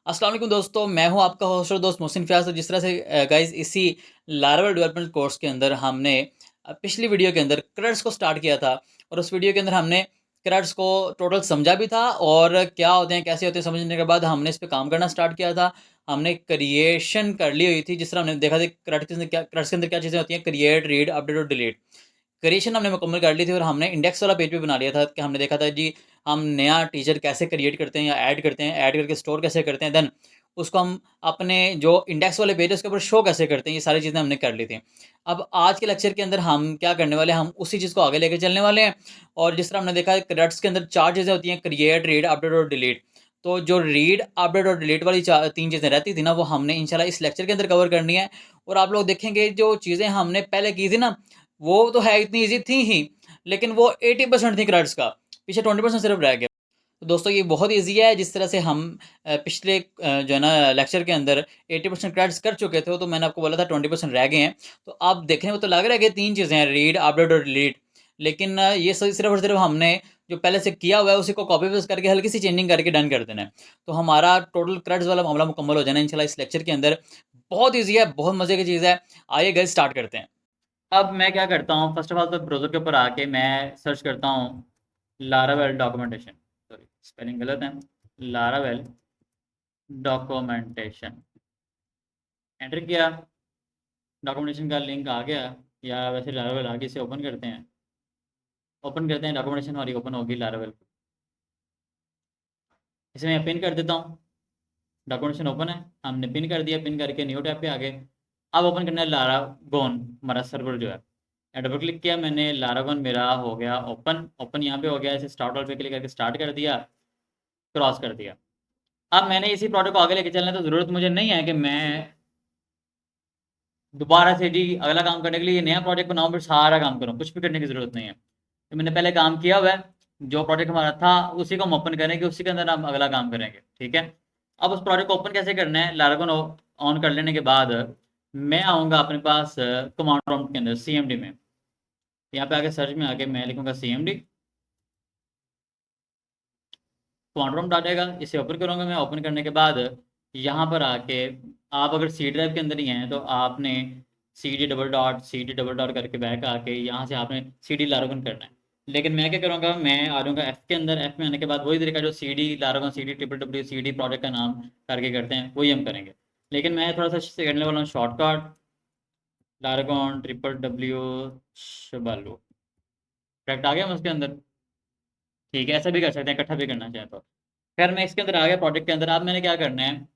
अस्सलाम वालेकुम दोस्तों, मैं हूं आपका होस्ट और दोस्त मोहसिन फ़याज़। तो जिस तरह से गाइस इसी लारावेल डेवलपमेंट कोर्स के अंदर हमने पिछली वीडियो के अंदर क्रड्स को स्टार्ट किया था और उस वीडियो के अंदर हमने क्रड्स को टोटल समझा भी था और क्या होते हैं, कैसे होते हैं, समझने के बाद हमने इस पे काम करना स्टार्ट किया था। हमने क्रिएशन कर ली हुई थी, जिस तरह हमने देखा था क्रड्स के अंदर क्या चीज़ें होती हैं, क्रिएट, रीड, अपडेट और डिलीट। क्रिएशन हमने मुकम्मल कर ली थी और हमने इंडेक्स वाला पेज भी बना लिया था कि हमने देखा था जी हम नया टीचर कैसे क्रिएट करते हैं या ऐड करते हैं, ऐड करके स्टोर कैसे करते हैं, देन उसको हम अपने जो इंडेक्स वाले पेज है उसके ऊपर शो कैसे करते हैं, ये सारी चीज़ें हमने कर ली थी। अब आज के लेक्चर के अंदर हम क्या करने वाले हैं, हम उसी चीज़ को आगे लेके चलने वाले हैं। और जिस तरह हमने देखा है क्रड्स के अंदर 4 चीज़ें होती हैं, क्रिएट, रीड, अपडेट और डिलीट। तो जो रीड, अपडेट और डिलीट वाली 3 चीज़ें रहती थी ना, वो हमने इंशाल्लाह इस लेक्चर के अंदर कवर करनी है। और आप लोग देखेंगे जो चीज़ें हमने पहले की थी ना, वो तो है इतनी ईज़ी थी ही, लेकिन वो 80% थी क्रड्स का, पीछे 20% सिर्फ रह गया। तो दोस्तों ये बहुत ईज़ी है, जिस तरह से हम पिछले जो है ना लेक्चर के अंदर 80% क्रेडिट्स कर चुके थे, तो मैंने आपको बोला था 20% रह गए हैं। तो आप देखने को तो लग रहा है कि 3 चीज़ें हैं, रीड, अपडेट और डिलीट। लेकिन ये सिर्फ और सिर्फ हमने जो पहले से किया हुआ है उसी को कॉपी पेस्ट करके हल्की सी चेंजिंग करके डन कर देना है। तो हमारा टोटल क्रेडिट्स वाला मामला मुकम्मल हो जाना है इंशाल्लाह इस लेक्चर के अंदर। बहुत ईज़ी है, बहुत मज़े की चीज़ है। आइए गाइस स्टार्ट करते हैं। अब मैं क्या करता हूँ, फर्स्ट ऑफ ऑल तो ब्राउज़र के ऊपर आके मैं सर्च करता हूँ लारावेल डॉक्यूमेंटेशन। सॉरी, स्पेलिंग गलत है। लारावेल डॉक्यूमेंटेशन एंटर किया, डॉक्यूमेंटेशन का लिंक आ गया, या वैसे लारावेल आगे से ओपन करते हैं। डॉक्यूमेंटेशन हमारी ओपन होगी लारावेल। इसे मैं पिन कर देता हूँ। डॉक्यूमेंटेशन ओपन है, हमने पिन कर दिया, पिन करके न्यू टैब पे आ गए। अब ओपन करना है लारागोन, हमारा सर्वर जो है। डबल क्लिक किया मैंने, लारागोन मेरा हो गया ओपन। ओपन यहाँ पे हो गया, इसे स्टार्ट ऑल पे क्लिक करके स्टार्ट कर दिया, क्रॉस कर दिया। अब मैंने इसी प्रोडक्ट को आगे लेके चलना है, तो ज़रूरत मुझे नहीं है कि मैं दोबारा से जी अगला काम करने के लिए नया प्रोजेक्ट बनाऊँ फिर सारा काम करूँ। कुछ भी करने की ज़रूरत नहीं है, तो मैंने पहले काम किया हुआ है। जो प्रोजेक्ट हमारा था उसी को हम ओपन करेंगे, उसी के अंदर हम अगला काम करेंगे। ठीक है। अब उस प्रोजेक्ट को ओपन कैसे करना है, लारागोन ऑन कर लेने के बाद मैं आऊँगा अपने पास कमांड प्रॉम्प्ट के अंदर CMD में। यहाँ पे आके सर्च में आके मैं लिखूँगा CMD, कमांड प्रॉम्प्ट आ जाएगा। इसे ओपन करूँगा मैं। ओपन करने के बाद यहाँ पर आके आप अगर सी ड्राइव के अंदर ही हैं तो आपने CD डबल डॉट करके बैक आके यहाँ से आपने CD लारागोन करना है। लेकिन मैं क्या करूँगा, मैं आ जाऊँगा F के अंदर। F में आने के बाद वही तरीका जो CD लारागोन, CD CD प्रोजेक्ट का नाम करके करते हैं, वही हम करेंगे। लेकिन मैं थोड़ा सा करने वाला हूँ शॉर्टकट, लारागोन WWW शबालू। करेक्ट आ गया हम उसके अंदर। ठीक है, ऐसा भी कर सकते हैं, इकट्ठा भी करना चाहें तो। खैर मैं इसके अंदर आ गया प्रोजेक्ट के अंदर। अब मैंने क्या करना है,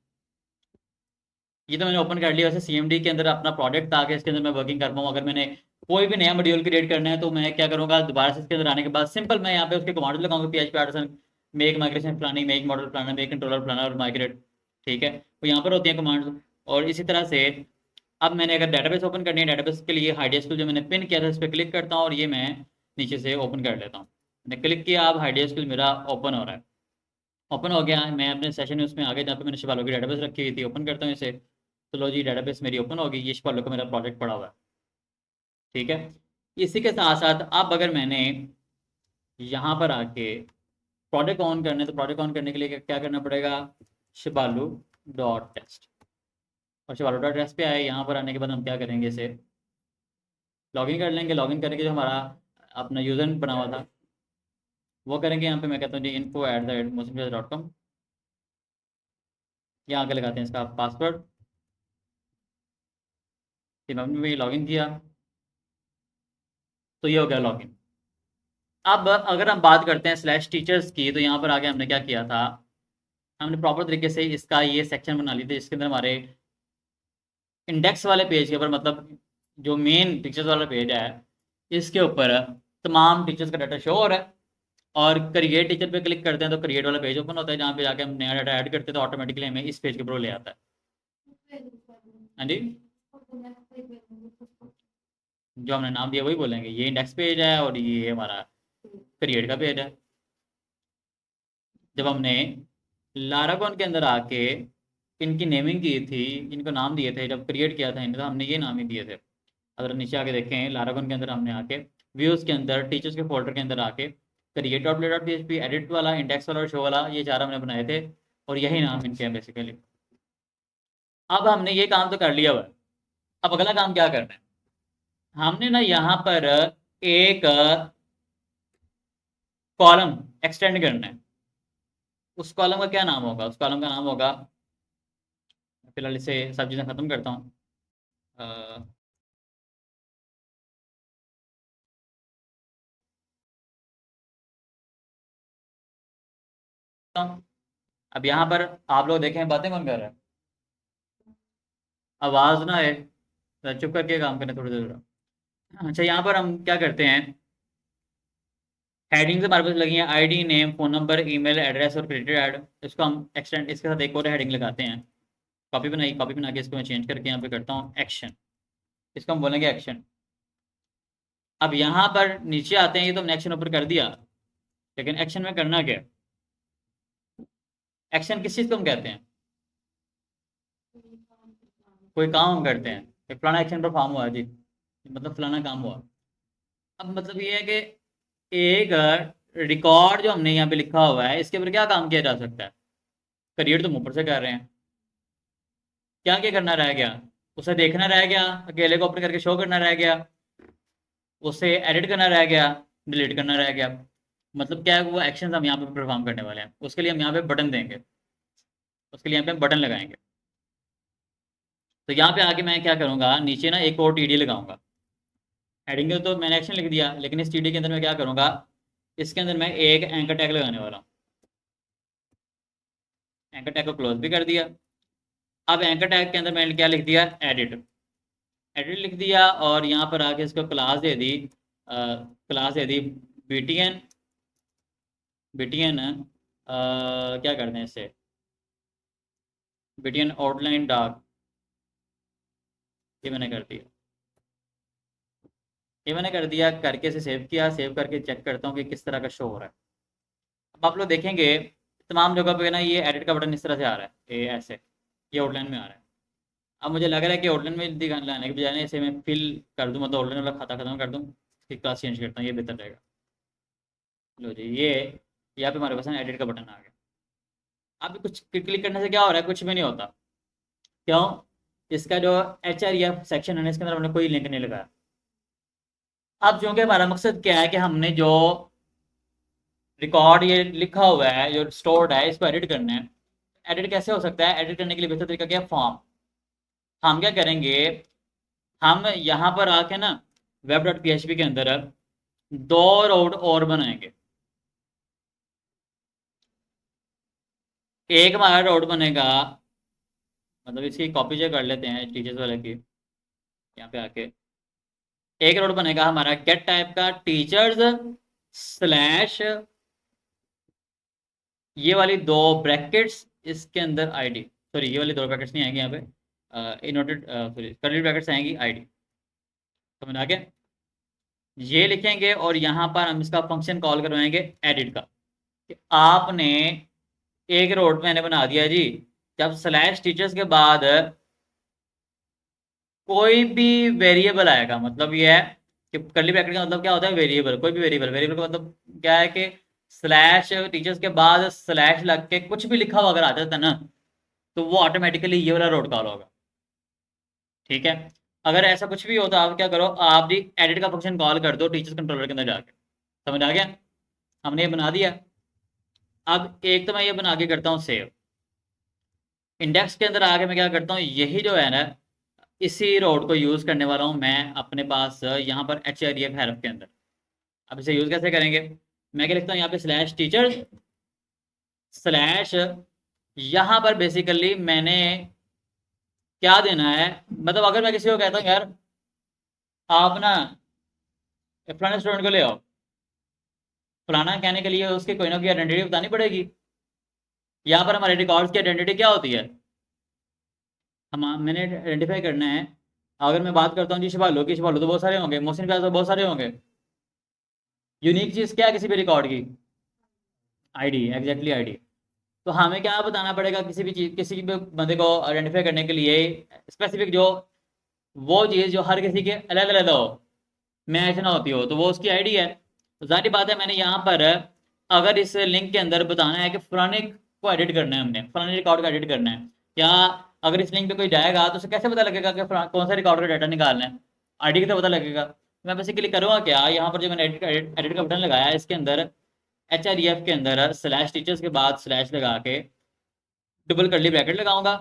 ये तो मैंने ओपन कर लिया। वैसे CMD के अंदर अपना प्रोजेक्ट था कि इसके अंदर मैं वर्किंग कर पाऊँ। अगर मैंने कोई भी नया मॉड्यूल क्रिएट करना है तो मैं क्या करूँगा, दोबारा से इसके अंदर आने के बाद सिंपल मैं यहाँ पे उसके कमांड लगाऊंगा, PHP artisan make migration planning, make model planner, make controller planner और माइग्रेट। ठीक है, तो यहाँ पर होती है कमांड। और इसी तरह से अब मैंने अगर डेटाबेस ओपन करनी है, डेटाबेस के लिए हाइडिया जो मैंने पिन किया था इस पर क्लिक करता हूँ और ये मैं नीचे से ओपन कर लेता हूँ। मैंने क्लिक किया, अब हाइडिया मेरा ओपन हो रहा है। ओपन हो गया है। मैं अपने सेशन में उसमें आगे जहाँ पे मैंने शिवालो की डेटाबेस रखी हुई थी, ओपन करता हूँ इसे। तो लो जी, डेटाबेस मेरी ओपन हो गई। ये शिवालो का मेरा प्रोजेक्ट पड़ा हुआ है। ठीक है। इसी के साथ साथ अब अगर मैंने यहाँ पर आके प्रोजेक्ट ऑन करने, तो प्रोजेक्ट ऑन करने के लिए क्या करना पड़ेगा, शिबालू डॉट टेस्ट। और शिबालू डॉट टेस्ट पे आए, यहाँ पर आने के बाद हम क्या करेंगे, इसे लॉगिन कर लेंगे। लॉगिन करने के जो हमारा अपना यूज़र बना हुआ था वो करेंगे। यहाँ पे मैं कहता हूँ जी info@mosinfaz.com। यहाँ आगे लगाते हैं इसका पासवर्ड। फिर हमने लॉगिन किया तो ये हो गया लॉगिन। अब अगर हम बात करते हैं स्लैश टीचर्स की, तो यहाँ पर आगे हमने क्या किया था, हमने प्रॉपर तरीके से इसका ये सेक्शन बना ली थी। इसके अंदर हमारे इंडेक्स वाले पेज के ऊपर, मतलब जो मेन टीचर्स वाला पेज है, इसके ऊपर तमाम टीचर्स का डाटा शो हो रहा है। और क्रिएट टीचर पे क्लिक करते हैं तो क्रिएट वाला पेज ओपन होता है, जहाँ पे जाके हम नया डाटा ऐड करते हैं तो ऑटोमेटिकली हमें इस पेज के ऊपर ले आता है। हाँ जी, जो हमने नाम दिया वही बोलेंगे। ये इंडेक्स पेज है और ये हमारा क्रिएट का पेज है। जब हमने लारागोन के अंदर आके इनकी नेमिंग की थी, इनको नाम दिए थे, जब क्रिएट किया था इन्हें तो हमने ये नाम ही दिए थे। अगर नीचे आके देखें, लारागोन के अंदर हमने आके व्यूज़ के अंदर टीचर्स के फोल्डर के अंदर आके create dot play dot PHP, edit वाला, इंडेक्स वाला और शो वाला, ये चार हमने बनाए थे। और यही नाम इनके हैं बेसिकली। अब हमने ये काम तो कर लिया हुआ है। अब अगला काम क्या करना है, हमने ना यहाँ पर एक कॉलम एक्सटेंड करना है। उस कॉलम का क्या नाम होगा, उस कॉलम का नाम होगा, फिलहाल इसे सब चीज़ें ख़त्म करता हूँ। अब यहाँ पर आप लोग देखें बातें कौन कर रहा है, आवाज़ ना है, तो चुप करके काम करें थोड़ी देर। अच्छा, यहाँ पर हम क्या करते हैं, हेडिंग से हमारे पास लगी है ID, name, phone number, email address और क्रेडिट ऐड। इसको हम एक्सटेंड, इसके साथ एक और हेडिंग लगाते हैं। कॉपी बनाई, कॉपी बना के इसको मैं चेंज करके यहाँ पे करता हूँ एक्शन। इसको हम बोलेंगे एक्शन। अब यहाँ पर नीचे आते हैं, ये तो हमने एक्शन ऊपर कर दिया, लेकिन एक्शन में करना क्या है, एक्शन किस चीज़ को हम कहते हैं, कोई काम हम करते हैं, एक फलाना एक्शन परफॉर्म हुआ जी, मतलब फलाना काम हुआ। अब मतलब ये है कि एक रिकॉर्ड जो हमने यहाँ पे लिखा हुआ है, इसके ऊपर क्या काम किया जा सकता है। क्रिएट तो हम ऊपर से कर रहे हैं, क्या क्या करना रह गया, उसे देखना रह गया, अकेले को ओपन करके शो करना रह गया, उसे एडिट करना रह गया, डिलीट करना रह गया। मतलब क्या है, वो एक्शन हम यहाँ पे परफॉर्म करने वाले हैं, उसके लिए हम यहाँ पे बटन देंगे, उसके लिए यहाँ पे हम बटन लगाएंगे। तो यहाँ पे आके मैं क्या करूँगा, नीचे ना एक और टीडी लगाऊंगा। हेडिंग तो मैंने एक्शन लिख दिया, लेकिन इस टीडी के अंदर मैं क्या करूँगा, इसके अंदर मैं एक एंकर टैग लगाने वाला हूँ। एंकर टैग को क्लोज भी कर दिया। अब एंकर टैग के अंदर मैंने क्या लिख दिया, एडिट। एडिट लिख दिया और यहाँ पर आके इसको क्लास दे दी, क्लास दे दी बीटीएन। बीटीएन क्या करते हैं इससे, बीटीएन आउटलाइन डार्क, ये मैंने कर दिया। ये मैंने कर दिया, करके इसे सेव किया। सेव करके चेक करता हूँ कि किस तरह का शो हो रहा है। अब आप लोग देखेंगे तमाम जगह पे ना ये एडिट का बटन इस तरह से आ रहा है, ये ऐसे, ये आउटलाइन में आ रहा है। अब मुझे लग रहा है कि आउटलाइन में दिखाने लाने के बजाय इसे मैं फिल कर दूँ, मतलब आउटलाइन वाला खाता खत्म कर दूँ, फिर क्लास चेंज करता हूँ, ये बेहतर रहेगा। लो जी, ये यहाँ पे हमारे पास एडिट का बटन आ गया। अब कुछ क्लिक करने से क्या हो रहा है, कुछ भी नहीं होता। क्यों, इसका जो HREF सेक्शन है इसके अंदर हमने कोई लिंक नहीं लगाया। अब चूंकि हमारा मकसद क्या है कि हमने जो रिकॉर्ड ये लिखा हुआ है, जो स्टोर्ड है, इसको एडिट करना है। एडिट कैसे हो सकता है, एडिट करने के लिए बेहतर तरीका क्या है, फॉर्म। हम क्या करेंगे, हम यहाँ पर आके ना web.php के अंदर दो रोड और बनाएंगे। एक हमारा रोड बनेगा, मतलब इसकी कॉपी जो कर लेते हैं टीचर्स वाले की, यहाँ पे आके एक रोड बनेगा हमारा गेट टाइप का, टीचर्स स्लैश ये वाली दो ब्रैकेट्स, इसके अंदर आईडी, सॉरी ये वाली दो ब्रैकेट्स नहीं आएंगे यहाँ पे, इनवर्टेड सॉरी कर्ली ब्रैकेट्स आएंगी आईडी। समझ आ गया, ये लिखेंगे और यहाँ पर हम इसका फंक्शन कॉल करवाएंगे एडिट का, कि आपने एक रोड मैंने बना दिया जी, जब स्लैश टीचर्स के बाद कोई भी वेरिएबल आएगा, मतलब ये है कि कर्ली ब्रैकेट का मतलब क्या होता है, वेरिएबल, कोई भी वेरिएबल। वेरिएबल का मतलब क्या है कि स्लैश टीचर्स के बाद स्लैश लग के कुछ भी लिखा हुआ अगर आता था ना, तो वो ऑटोमेटिकली ये वाला रोड कॉल होगा। ठीक है, अगर ऐसा कुछ भी हो तो आप क्या करो, आप भी एडिट का फंक्शन कॉल कर दो टीचर्स कंट्रोलर के अंदर जाके। समझ आ गया, हमने ये बना दिया। अब एक तो मैं ये बना के करता हूँ सेव। इंडेक्स के अंदर आके मैं क्या करता हूँ, यही जो है ना, इसी रोड को यूज़ करने वाला हूँ मैं अपने पास यहाँ पर HREF हेल्प के अंदर। अब इसे यूज़ कैसे करेंगे, मैं क्या लिखता हूँ यहाँ पे स्लैश टीचर्स स्लैश, यहाँ पर बेसिकली मैंने क्या देना है, मतलब अगर मैं किसी को कहता हूँ यार आप ना फलाने स्टूडेंट को ले आओ, फलाना कहने के लिए उसकी कोई ना कोई आइडेंटिटी बतानी पड़ेगी। यहाँ पर हमारे रिकॉर्ड्स की आइडेंटिटी क्या होती है, हम मैंने आइडेंटिफाई करना है। अगर मैं बात करता हूँ जी शिवालो की, शिवालो तो बहुत सारे होंगे, मोहसिन प्याज तो बहुत सारे होंगे। यूनिक चीज़ क्या है किसी भी रिकॉर्ड की, आईडी, एग्जैक्टली आईडी। तो हमें क्या बताना पड़ेगा, किसी भी चीज़, किसी भी बंदे को आइडेंटिफाई करने के लिए स्पेसिफिक जो वो चीज़ जो हर किसी के अलग अलग हो, मैच ना होती हो, तो वो उसकी आईडी है। तो जाहिर बात है मैंने यहाँ पर अगर इस लिंक के अंदर बताना है कि फलाने को एडिट करना है, हमने फलाने रिकॉर्ड को एडिट करना है, या अगर इस लिंक पे कोई जाएगा तो उसे कैसे पता लगेगा कि कौन सा रिकॉर्ड का डाटा निकालना है, आईडी कैसे पता लगेगा। मैं बेसिकली करूँगा क्या, यहाँ पर जो मैंने एडिट का बटन लगाया है इसके अंदर HREF के अंदर स्लैश टीचर्स के बाद स्लैश लगा के डबल कर्ली ब्रैकेट लगाऊंगा,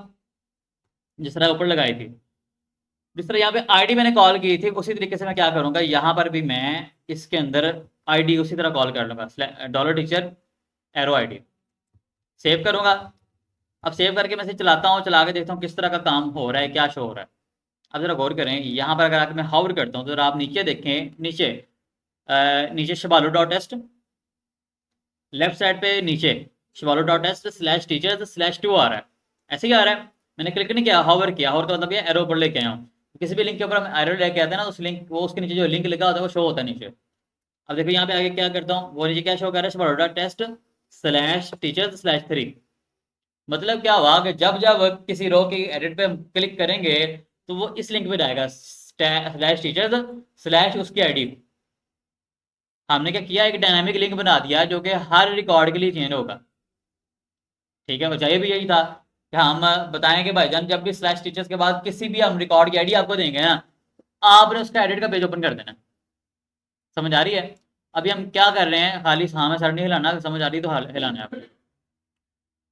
जिस तरह ऊपर लगाई थी। जिस तरह यहाँ पे आईडी मैंने कॉल की थी उसी तरीके से मैं क्या करूँगा, यहाँ पर भी मैं इसके अंदर आईडी उसी तरह कॉल कर लूँगा, dollar teacher arrow ID, save करूँगा। अब सेव करके मैं इसे चलाता हूँ, चला के देखता हूँ किस तरह का काम हो रहा है, क्या शो हो रहा है। अब जरा गौर करें, यहाँ पर अगर आकर मैं हावर करता हूँ तो जरा आप नीचे देखें, नीचे शबालो डॉट टेस्ट, लेफ्ट साइड पे नीचे शबालो dot test slash teachers slash 2 आ रहा है, ऐसे ही आ रहा है। मैंने क्लिक नहीं किया, हावर किया, हावर का मतलब ये एरो पर लेके आया हूँ। किसी भी लिंक के ऊपर हम एरो लेके आते हैं ना, तो उस लिंक वो उसके नीचे जो लिंक लिखा होता है वो शो होता है नीचे। अब देखो यहाँ पे आगे क्या करता हूँ, वो नीचे क्या शो कर रहा है, शबालो dot test slash teachers slash 3। मतलब क्या हुआ कि जब जब किसी रो की एडिट पे क्लिक करेंगे तो वो इस लिंक पे जाएगा, स्लैश टीचर्स स्लैश उसकी आईडी। हमने क्या किया, एक डायनामिक लिंक बना दिया जो कि हर रिकॉर्ड के लिए चेंज होगा। ठीक है, चाहिए भी यही था कि हम बताएं कि भाईजान जब भी स्लैश टीचर्स के बाद किसी भी हम रिकॉर्ड की आईडी आपको देंगे ना, आपने उसका एडिट का पेज ओपन कर देना। समझ आ रही है। अभी हम क्या कर रहे हैं, खाली हाँ में सर नहीं हिलाना, समझ आ रही तो हिलाना है आपको।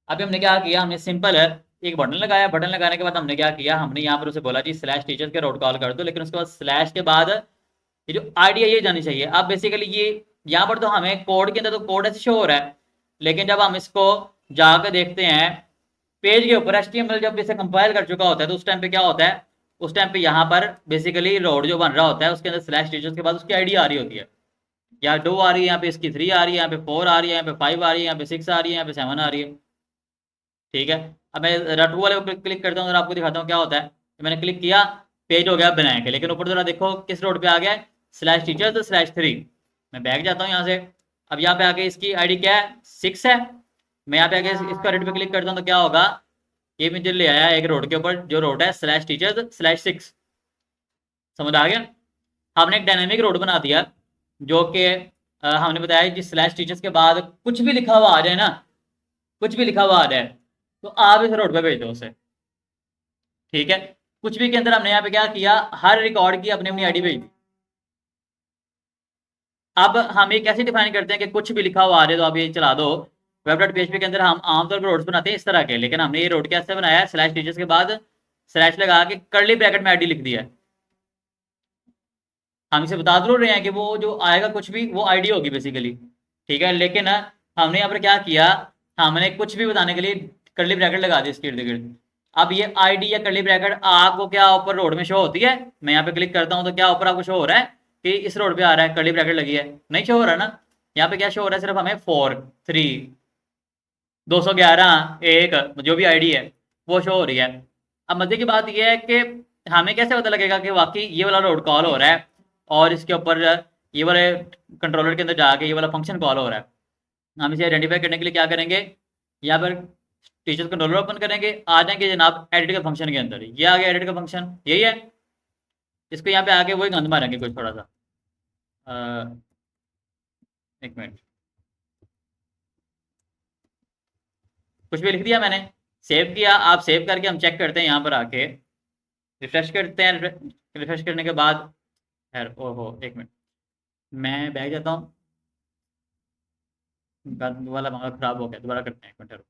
अभी हमने क्या किया, हमने सिंपल है एक बटन लगाया, बटन लगाने के बाद हमने क्या किया, हमने यहाँ पर उसे बोला जी स्लैश टीचर्स के रोड कॉल कर दो, लेकिन उसके बाद स्लैश के बाद ये जो आईडी है ये जानी चाहिए। अब बेसिकली ये यहाँ पर तो हमें कोड के अंदर तो कोड ऐसे शो हो रहा है, लेकिन जब हम इसको जाकर देखते हैं पेज के ऊपर, HTML जब इसे कंपाइल कर चुका होता है तो उस टाइम पे क्या होता है, उस टाइम पे यहाँ पर बेसिकली रोड जो बन रहा होता है उसके अंदर स्लैश टीचर्स के बाद उसकी आईडी आ रही होती है, या 2 आ रही है, यहाँ पे इसकी 3 आ रही है, यहाँ पे 4 आ रही है, यहाँ पे 5 आ रही है, यहाँ पे 6 आ रही है, यहाँ पे 7 आ रही है। ठीक है, अब मैं रटू वाले पर क्लिक करता हूँ और आपको दिखाता हूँ क्या होता है। तो मैंने क्लिक किया, पेज हो गया ब्लैंक, लेकिन ऊपर जरा देखो किस रोड पे आ गया, स्लैश टीचर्स स्लैश 3। मैं बैक जाता हूँ यहाँ से, अब यहाँ पे आके इसकी आईडी क्या है, 6 है। मैं यहाँ पे आके इसका रेड पे क्लिक करता हूँ तो क्या होगा, ये मुझे ले आया एक रोड के ऊपर, जो रोड है स्लैश टीचर्स स्लैश 6। समझ आ गया। हमने एक डायनेमिक रोड बना दिया जो कि हमने बताया कि स्लैश टीचर्स के बाद कुछ भी लिखा हुआ आ जाए ना, कुछ भी लिखा हुआ आ जाए तो आप इस रोड पे भेज दो उसे। ठीक है, कुछ भी के अंदर हमने यहाँ पे क्या किया, हर रिकॉर्ड की अपनी अपनी आईडी भेज दी। अब हम ये कैसे डिफाइन करते हैं कि कुछ भी लिखा हुआ आ जाए तो आप ये चला दो। वेब डॉट पीएचपी के अंदर हम आमतौर पर रोड्स बनाते हैं इस तरह के, लेकिन हमने ये रोड कैसे बनाया है, स्लैश टीचर्स के बाद स्लैश लगा के कर्ली ब्रैकेट में आईडी लिख दिया है। हम इसे बता जरूर रहे हैं कि वो जो आएगा कुछ भी वो आईडी होगी बेसिकली। ठीक है, लेकिन हमने यहाँ पर क्या किया, हमने कुछ भी बताने के लिए कर्ली ब्रैकेट लगा दी इसके इर्द गिर्द। अब ये आईडी या कर्ली ब्रैकेट आपको क्या ऊपर रोड में शो होती है, मैं यहाँ पे क्लिक करता हूँ तो क्या ऊपर आपको शो हो रहा है कि इस रोड पे आ रहा है, कर्ली ब्रैकेट लगी है, नहीं शो हो रहा ना। यहाँ पे क्या शो हो रहा है, सिर्फ हमें 4 3 211 1 जो भी आईडी है वो शो हो रही है। अब मजे की बात यह है कि हमें कैसे पता लगेगा कि वाकई ये वाला रोड कॉल हो रहा है और इसके ऊपर ये वाले कंट्रोलर के अंदर जाके ये वाला फंक्शन कॉल हो रहा है। हम इसे आइडेंटिफाई करने के लिए क्या करेंगे, यहाँ पर टीचर कंट्रोलर ओपन करेंगे, आ जाएंगे जनाब एडिट के फंक्शन के अंदर। ये आ गया एडिट का फंक्शन, यही है। इसको यहाँ पे आके वही गंद मारेंगे कुछ थोड़ा सा, एक मिनट, कुछ भी लिख दिया मैंने, सेव किया। आप सेव करके हम चेक करते हैं, यहाँ पर आके रिफ्रेश करते हैं। रिफ्रेश करने के बाद खैर, ओहो एक मिनट, मैं बैठ जाता हूँ, वाला मामला खराब हो गया, दोबारा करते हैं, एक मिनट।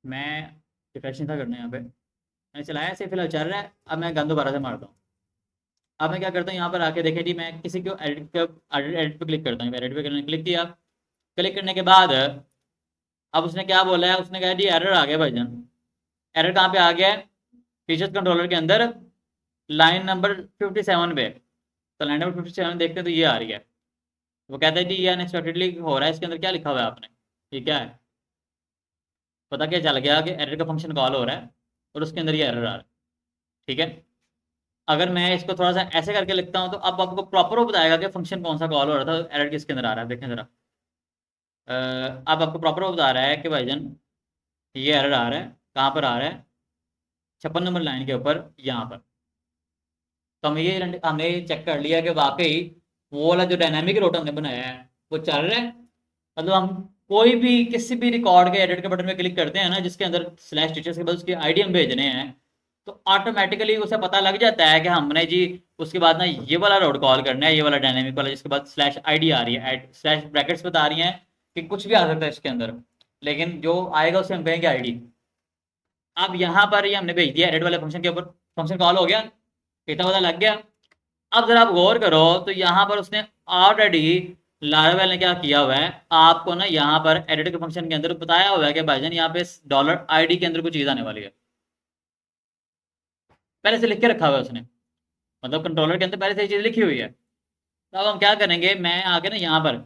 मैं रिफ्रेश नहीं था करना यहाँ पे, मैंने चलाया ऐसे फिलहाल चल रहा है। अब मैं गंद दोबारा से मारता हूँ। अब मैं क्या करता हूँ, यहाँ पर आके देखें जी, मैं किसी को एडिट पे क्लिक करता हूँ। एडिट पे करने क्लिक किया, क्लिक करने के बाद अब उसने क्या बोला है, उसने कहा जी एरर आ गया भाईजान। एरर कहाँ पे आ गया है, टीचर्स कंट्रोलर के अंदर लाइन नंबर 57 पे। तो लाइन नंबर 57 देखते हैं तो ये आ रही है। वो कहता है जी ये अनएक्सपेक्टेडली हो रहा है, इसके अंदर क्या लिखा हुआ है आपने, ये क्या है। पता क्या चल गया कि एरर का फंक्शन कॉल हो रहा है और उसके अंदर ये एरर आ रहा है। ठीक है, अगर मैं इसको थोड़ा सा ऐसे करके लिखता हूँ तो अब आपको प्रॉपर वो बताएगा कि फंक्शन कौन सा कॉल हो रहा था, एरर किसके अंदर आ रहा है। देखें जरा, अब आपको प्रॉपर वो बता रहा है कि भाईजान ये एरर आ रहा है, कहाँ पर आ रहा है, 56 नंबर लाइन के ऊपर यहाँ पर। तो हमने चेक कर लिया कि वाकई वो वाला जो डायनामिक रोड हमने बनाया है वो चल रहा है। मतलब हम कोई भी किसी भी रिकॉर्ड के एडिट के बटन में क्लिक करते हैं ना, जिसके अंदर स्लैश टीचर्स के बाद उसकी आईडी हम भेजने हैं, तो ऑटोमेटिकली उसे पता लग जाता है कि हमने जी उसके बाद ना ये वाला रोड कॉल करना है, ये वाला डायनेमिक वाला, जिसके बाद स्लैश आईडी आ रही है, स्लैश ब्रैकेट्स बता रही हैं कि कुछ भी आ सकता है इसके अंदर, लेकिन जो आएगा उसे हम कहेंगे आईडी। अब यहाँ पर ये हमने भेज दिया एडिट वाले फंक्शन के ऊपर, फंक्शन कॉल हो गया, इतना पता लग गया। अब जरा आप गौर करो तो यहाँ पर उसने ऑलरेडी लारावेल ने क्या किया हुआ है, आपको ना यहाँ पर एडिट के फंक्शन के अंदर बताया हुआ है कि भाईजान यहाँ पे डॉलर आईडी के अंदर कुछ चीज़ आने वाली है, पहले से लिख के रखा हुआ है उसने, मतलब कंट्रोलर के अंदर पहले से ये चीज़ लिखी हुई है। तो अब हम क्या करेंगे, मैं आके ना यहाँ पर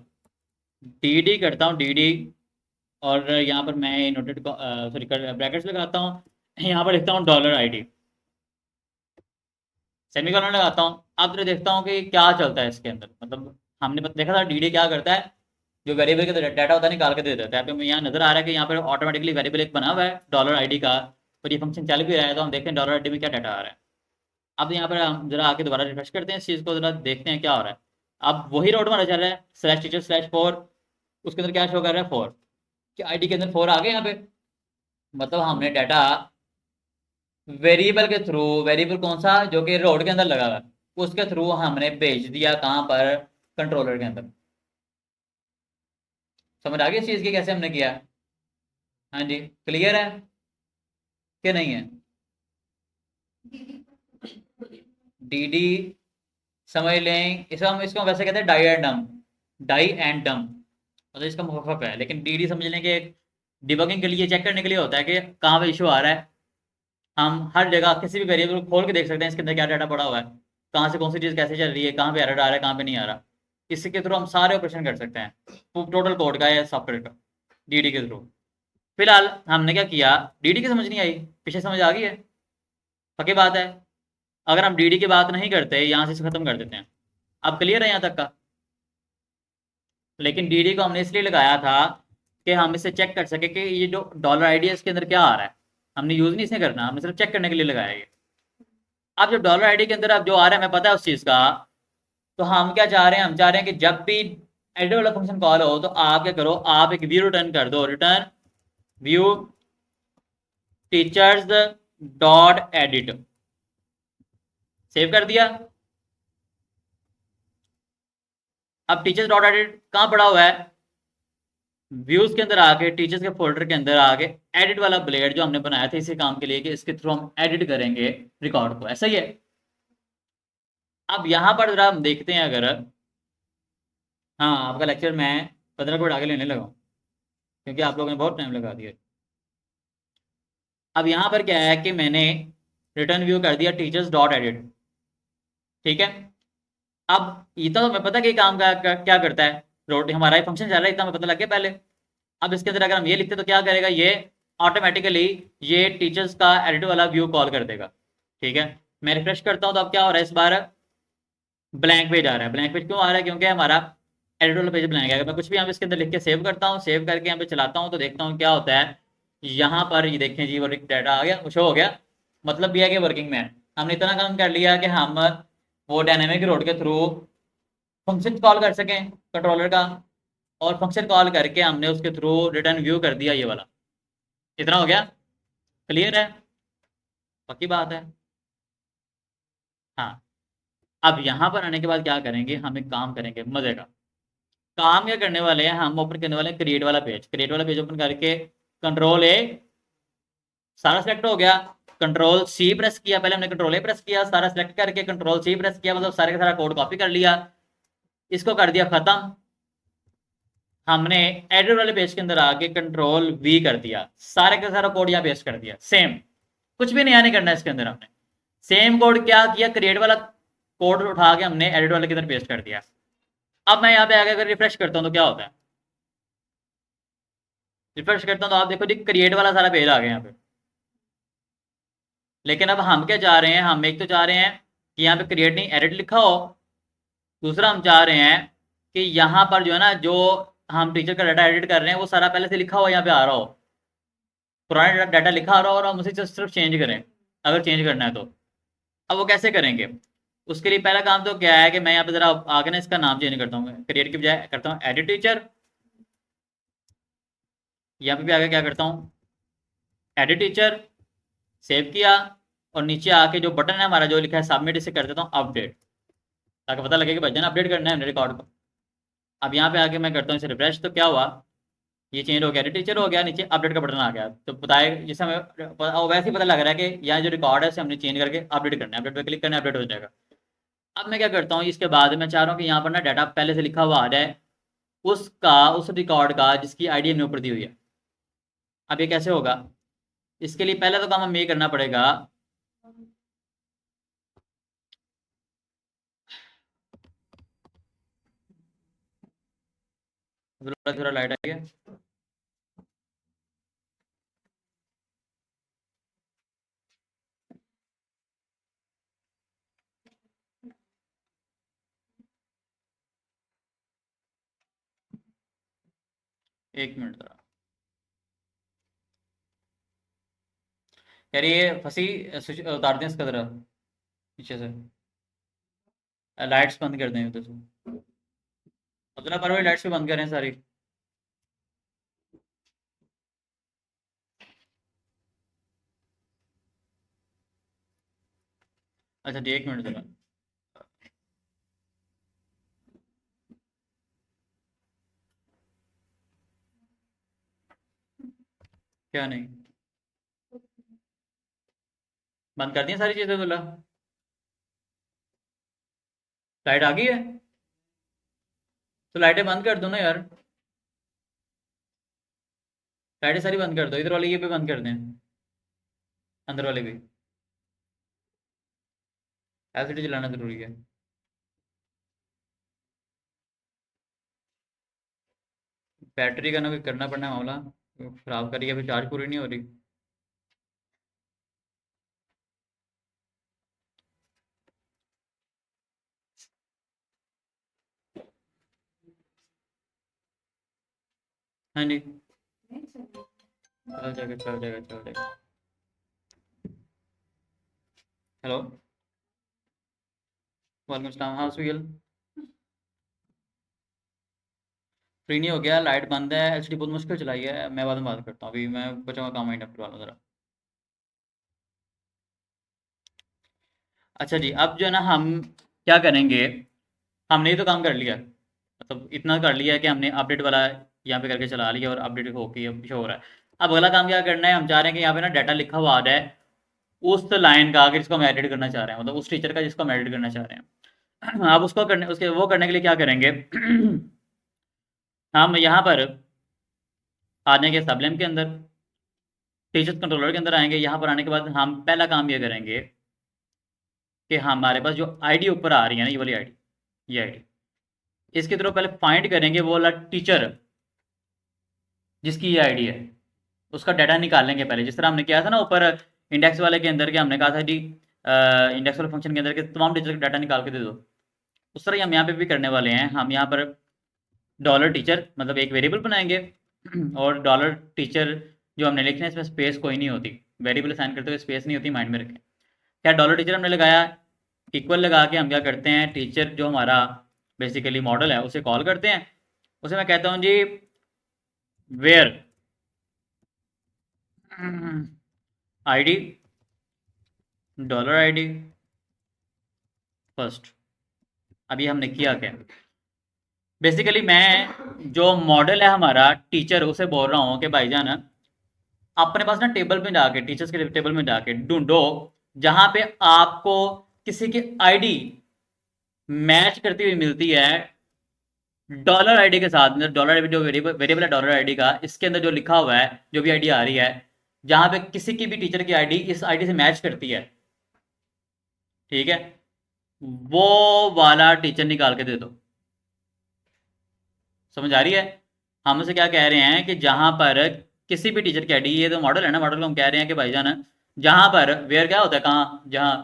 डी करता हूँ, डी, और यहाँ पर मैं नोटेड सॉरी ब्रैकेट्स लगाता हूँ, यहाँ पर लिखता हूँ डॉलर आईडी, सेमीकोलन लगाता हूँ। अब तो देखता हूँ कि क्या चलता है इसके अंदर, मतलब हमने देखा था डी क्या करता है, जो वेरिएबल का डाटा होता है निकाल के दे देता है। तो यहाँ नजर आ रहा है कि यहाँ पर ऑटोमेटिकली वेरिएबल एक बना हुआ है डॉलर आईडी का, और ये फंक्शन चल भी रहा है। तो हम देखते हैं डॉलर आईडी में क्या डाटा आ रहा है। अब यहाँ पर हम जरा आके दोबारा रिफ्रेश करते हैं इस चीज़ को, जरा देखते हैं क्या हो रहा है। अब वही रोड हमारा चल रहा है, स्लैश टीचर स्लैश 4, उसके अंदर क्या शो कर रहा है 4, कि आईडी के अंदर 4 आ गए यहाँ पे, मतलब हमने डाटा वेरिएबल के थ्रू, वेरिएबल कौन सा, जो कि रोड के अंदर लगा हुआ है, उसके थ्रू हमने भेज दिया कहाँ पर, कंट्रोलर के अंदर। समझ आ गई इस चीज़ की कैसे हमने किया? हाँ जी, क्लियर है कि नहीं है? डी डी समझ लें, इसको वैसे कहते हैं डाई एंड डम, डाई एंड डम, मतलब इसका मुखफ़ है। लेकिन डी डी समझ लें कि डिबगिंग के लिए, चेक करने के लिए होता है कि कहाँ पे इशू आ रहा है। हम हर जगह किसी भी वेरिएबल को खोल के देख सकते हैं इसके अंदर क्या डाटा पड़ा हुआ है, कहाँ से कौन सी चीज़ कैसे चल रही है, कहाँ पे एरर आ रहा है, कहाँ पे नहीं आ रहा। इसके थ्रू हम सारे ऑपरेशन कर सकते हैं, टोटल कोड का या सॉफ्टवेयर का, डी के थ्रू। फिलहाल हमने क्या किया, डी की समझ नहीं आई, पीछे समझ आ गई है, पक्की बात है। अगर हम डी की बात नहीं करते, यहाँ से इसे खत्म कर देते हैं। अब क्लियर है यहाँ तक का? लेकिन डी को हमने इसलिए लगाया था कि हम इसे चेक कर सके कि ये जो डॉलर आईडी है इसके अंदर क्या आ रहा है। हमने यूज़ नहीं इसने करना, हमने सिर्फ चेक करने के लिए लगाया ये। अब जब डॉलर आईडी के अंदर अब जो आ रहा है हमें पता है उस चीज़ का, तो हम क्या चाह रहे हैं, हम चाह रहे हैं कि जब भी एडिट वाला फंक्शन कॉल हो तो आप क्या करो, आप एक व्यू रिटर्न कर दो, return view teachers dot edit, save कर दिया। अब टीचर्स डॉट एडिट कहाँ पड़ा हुआ है, व्यूज के अंदर आके टीचर्स के फोल्डर के अंदर आके एडिट वाला ब्लेड जो हमने बनाया था इसी काम के लिए कि इसके थ्रू हम एडिट करेंगे रिकॉर्ड को, ऐसा ही है। अब यहाँ पर जरा हम देखते हैं, अगर हाँ आपका लेक्चर मैं 15 मिनट आगे लेने लगा हूँ क्योंकि आप लोगों ने बहुत टाइम लगा दिया। अब यहाँ पर क्या है कि मैंने रिटर्न व्यू कर दिया टीचर्स डॉट एडिट, ठीक है। अब इतना तो मैं पता कि काम क्या करता है, रोट हमारा फंक्शन चल रहा है, इतना मैं पता लग गया पहले। अब इसके अंदर अगर हम ये लिखते तो क्या करेगा, ये ऑटोमेटिकली ये टीचर्स का एडिट वाला व्यू कॉल कर देगा, ठीक है। मैं रिफ्रेश करता हूँ तो अब क्या हो रहा है, इस बार ब्लैंक पेज आ रहा है। ब्लैंक पेज क्यों आ रहा है, क्योंकि हमारा एडिट वाला पेज ब्लैंक है। मैं कुछ भी यहाँ पे इसके अंदर लिख के सेव करता हूँ, सेव करके यहाँ पे चलाता हूँ तो देखता हूँ क्या होता है। यहाँ पर ये देखें जी, वो डाटा आ गया, शो हो गया, मतलब भी है कि वर्किंग में है। हमने इतना काम कर लिया कि हम वो डायनेमिक रोड के थ्रू फंक्शन कॉल कर सकें कंट्रोलर का, और फंक्शन कॉल करके हमने उसके थ्रू रिटर्न व्यू कर दिया, ये वाला। इतना हो गया, क्लियर है, पक्की बात है। हाँ, अब यहाँ पर आने के बाद क्या करेंगे, हम एक काम करेंगे मजे का। काम क्या करने वाले हैं, हम ओपन करने वाले हैं क्रिएट वाला पेज। क्रिएट वाला पेज ओपन करके कंट्रोल ए, सारा सेलेक्ट हो गया, कंट्रोल सी प्रेस किया, पहले हमने कंट्रोल ए प्रेस किया, सारा सेलेक्ट करके कंट्रोल सी प्रेस किया, मतलब सारे का सारा कोड कॉपी कर लिया, इसको कर दिया खत्म। हमने एडिट वाले पेज के अंदर आके कंट्रोल वी कर दिया, सारे का सारा कोड यहाँ पेस्ट कर दिया सेम, कुछ भी नया नहीं करना है इसके अंदर। हमने सेम कोड क्या किया, क्रिएट वाला कोड उठा के हमने एडिट वाले के अंदर पेस्ट कर दिया। अब मैं यहाँ पे आगे अगर रिफ्रेश करता हूँ तो क्या होता है, रिफ्रेश करता हूँ तो आप देखो जी क्रिएट वाला सारा पेज आ गया यहाँ पे। लेकिन अब हम क्या चाह रहे हैं, हम एक तो चाह रहे हैं कि यहाँ पे क्रिएट नहीं एडिट लिखा हो, दूसरा हम चाह रहे हैं कि यहाँ पर जो है ना, जो हम टीचर का डाटा एडिट कर रहे हैं वो सारा पहले से लिखा हुआ यहाँ पे आ रहा हो, पुराना डाटा लिखा आ रहा हो, और हम उसे सिर्फ चेंज करें अगर चेंज करना है तो। अब वो कैसे करेंगे, उसके लिए पहला काम तो क्या है कि मैं यहाँ पे जरा आगे ना इसका नाम चेंज करता हूँ, क्रिएट की बजाय करता हूँ एडिट टीचर, यहाँ पे भी आगे क्या करता हूँ, एडिट टीचर, सेव किया, और नीचे आके जो बटन है हमारा जो लिखा है सबमिट, इसे कर देता हूँ अपडेट, ताकि पता लगे कि भाई जान अपडेट करना है रिकॉर्ड को। अब यहाँ पे आके मैं करता हूँ इसे रिफ्रेश, तो क्या हुआ, ये चेंज हो गया, एडिट टीचर हो गया, नीचे अपडेट का बटन आ गया। तो बताए जिससे हमें वैसे ही पता लग रहा है कि यहाँ जो रिकॉर्ड है उसे हमने चेंज करके अपडेट करना है, अपडेट पे क्लिक करना है, अपडेट हो जाएगा। अब मैं क्या करता हूँ, इसके बाद मैं चाह रहा हूँ कि यहाँ पर ना डाटा पहले से लिखा हुआ आ जाए उसका, उस रिकॉर्ड का जिसकी आईडी हमने ऊपर दी हुई है। अब ये कैसे होगा, इसके लिए पहले तो काम हमें ये करना पड़ेगा, थोड़ा लाइट आ गया, एक मिनट जरा यार, ये फंसी स्विच उतार दें इसका जरा पीछे से, लाइट्स बंद कर दें उधर से, अपना पर लाइट्स भी बंद करें सारी। अच्छा जी, एक मिनट जरा, क्या नहीं, बंद कर दिए सारी चीजें बोला, लाइट आ गई है, तो लाइटें बंद कर दो ना यार, लाइटें सारी बंद कर दो, इधर वाली ये भी बंद कर दें, अंदर वाले भी, एलसीडी चलाना जरूरी है। बैटरी का ना कोई करना पड़ना है मामला, खराब करिए, अभी चार्ज पूरी नहीं हो रही। हाँ जी, चल जाएगा चल जाएगा चल जाएगा। हेलो, वालेकुम सलाम, हाँ सुहेल, फ्री नहीं हो गया, लाइट बंद है, एलसीडी बहुत मुश्किल चलाई है, मैं बाद में बात करता हूँ, अभी मैं बचा हुआ काम वाइंड अप करवा लूँ जरा। अच्छा जी, अब जो है ना हम क्या करेंगे, हमने ये तो काम कर लिया, मतलब इतना कर लिया है कि हमने अपडेट वाला यहाँ पे करके चला लिया और अपडेट होके अब शो हो रहा है। अब अगला काम क्या करना है, हम चाह रहे हैं कि यहाँ पे ना डाटा लिखा हुआ आ जाए उस लाइन का, अगर जिसको हम एडिट करना चाह रहे हैं, मतलब उस टीचर का जिसको हम एडिट करना चाह रहे हैं। अब उसको करने, उसके वो करने के लिए क्या करेंगे, हम यहाँ पर आ जाएंगे सबलेम के अंदर, टीचर्स कंट्रोलर के अंदर आएंगे, यहाँ पर आने के बाद हम पहला काम ये करेंगे कि हमारे पास जो आईडी ऊपर आ रही है ना, ये वाली आईडी, ये आईडी, इसके थ्रू पहले फाइंड करेंगे वो वाला टीचर जिसकी ये आईडी है, उसका डाटा निकाल लेंगे पहले, जिस तरह हमने किया था ना ऊपर इंडेक्स वाले के अंदर, के हमने कहा था जी इंडेक्स वाले फंक्शन के अंदर के तमाम टीचर का डाटा निकाल के दे दो, उस तरह हम यहाँ पे भी करने वाले हैं। हम यहाँ पर डॉलर टीचर मतलब एक वेरिएबल बनाएंगे, और डॉलर टीचर जो हमने लिखना है इसमें स्पेस कोई नहीं होती, वेरिएबल असाइन करते हुए स्पेस नहीं होती, माइंड में रखें। क्या डॉलर टीचर हमने लगाया, इक्वल लगा के हम क्या करते हैं, टीचर जो हमारा बेसिकली मॉडल है उसे कॉल करते हैं, उसे मैं कहता हूँ जी where ID, dollar ID first. अभी हमने किया क्या, बेसिकली मैं जो मॉडल है हमारा टीचर उसे बोल रहा हूँ कि भाईजान अपने पास ना टेबल में जाके, टीचर्स के टेबल में जाके ढूंढो जहां पे आपको किसी की आईडी मैच करती हुई मिलती है डॉलर आईडी के साथ, डॉलर आईडी जो वेरिएबल है डॉलर आईडी का, इसके अंदर जो लिखा हुआ है जो भी आईडी आ रही है, जहां पे किसी की भी टीचर की आईडी इस आईडी से मैच करती है, ठीक है, वो वाला टीचर निकाल के दे दो। समझ आ रही है, हम उसे क्या कह रहे हैं कि जहां पर किसी भी टीचर की आईडी, ये तो मॉडल है ना, मॉडल को हम कह रहे हैं कि भाईजान जहां पर वेयर क्या होता है, कहाँ, जहां,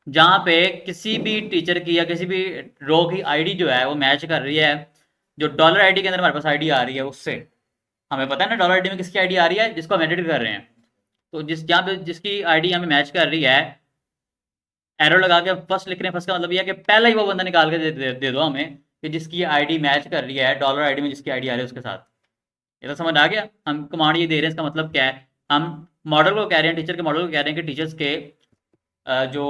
जहां पे किसी भी टीचर की या किसी भी रो की आईडी जो है वो मैच कर रही है जो डॉलर आईडी के अंदर हमारे पास आईडी आ रही है उससे। हमें पता है ना डॉलर आईडी में किसकी आईडी आ रही है, जिसको हम एडिट कर रहे हैं, तो जहाँ पे जिसकी आईडी हमें मैच कर रही है, एरो लगा के फर्स्ट लिख रहे हैं, फर्स्ट का मतलब ये है कि पहला ही वो बंदा निकाल के दे दो हमें कि जिसकी आईडी मैच कर रही है डॉलर आईडी में, जिसकी आईडी आ रही है उसके साथ। ये तो समझ आ गया। हम कमांड ये दे रहे हैं, इसका मतलब क्या है, हम मॉडल को कह रहे हैं, टीचर के मॉडल को कह रहे हैं कि टीचर्स के जो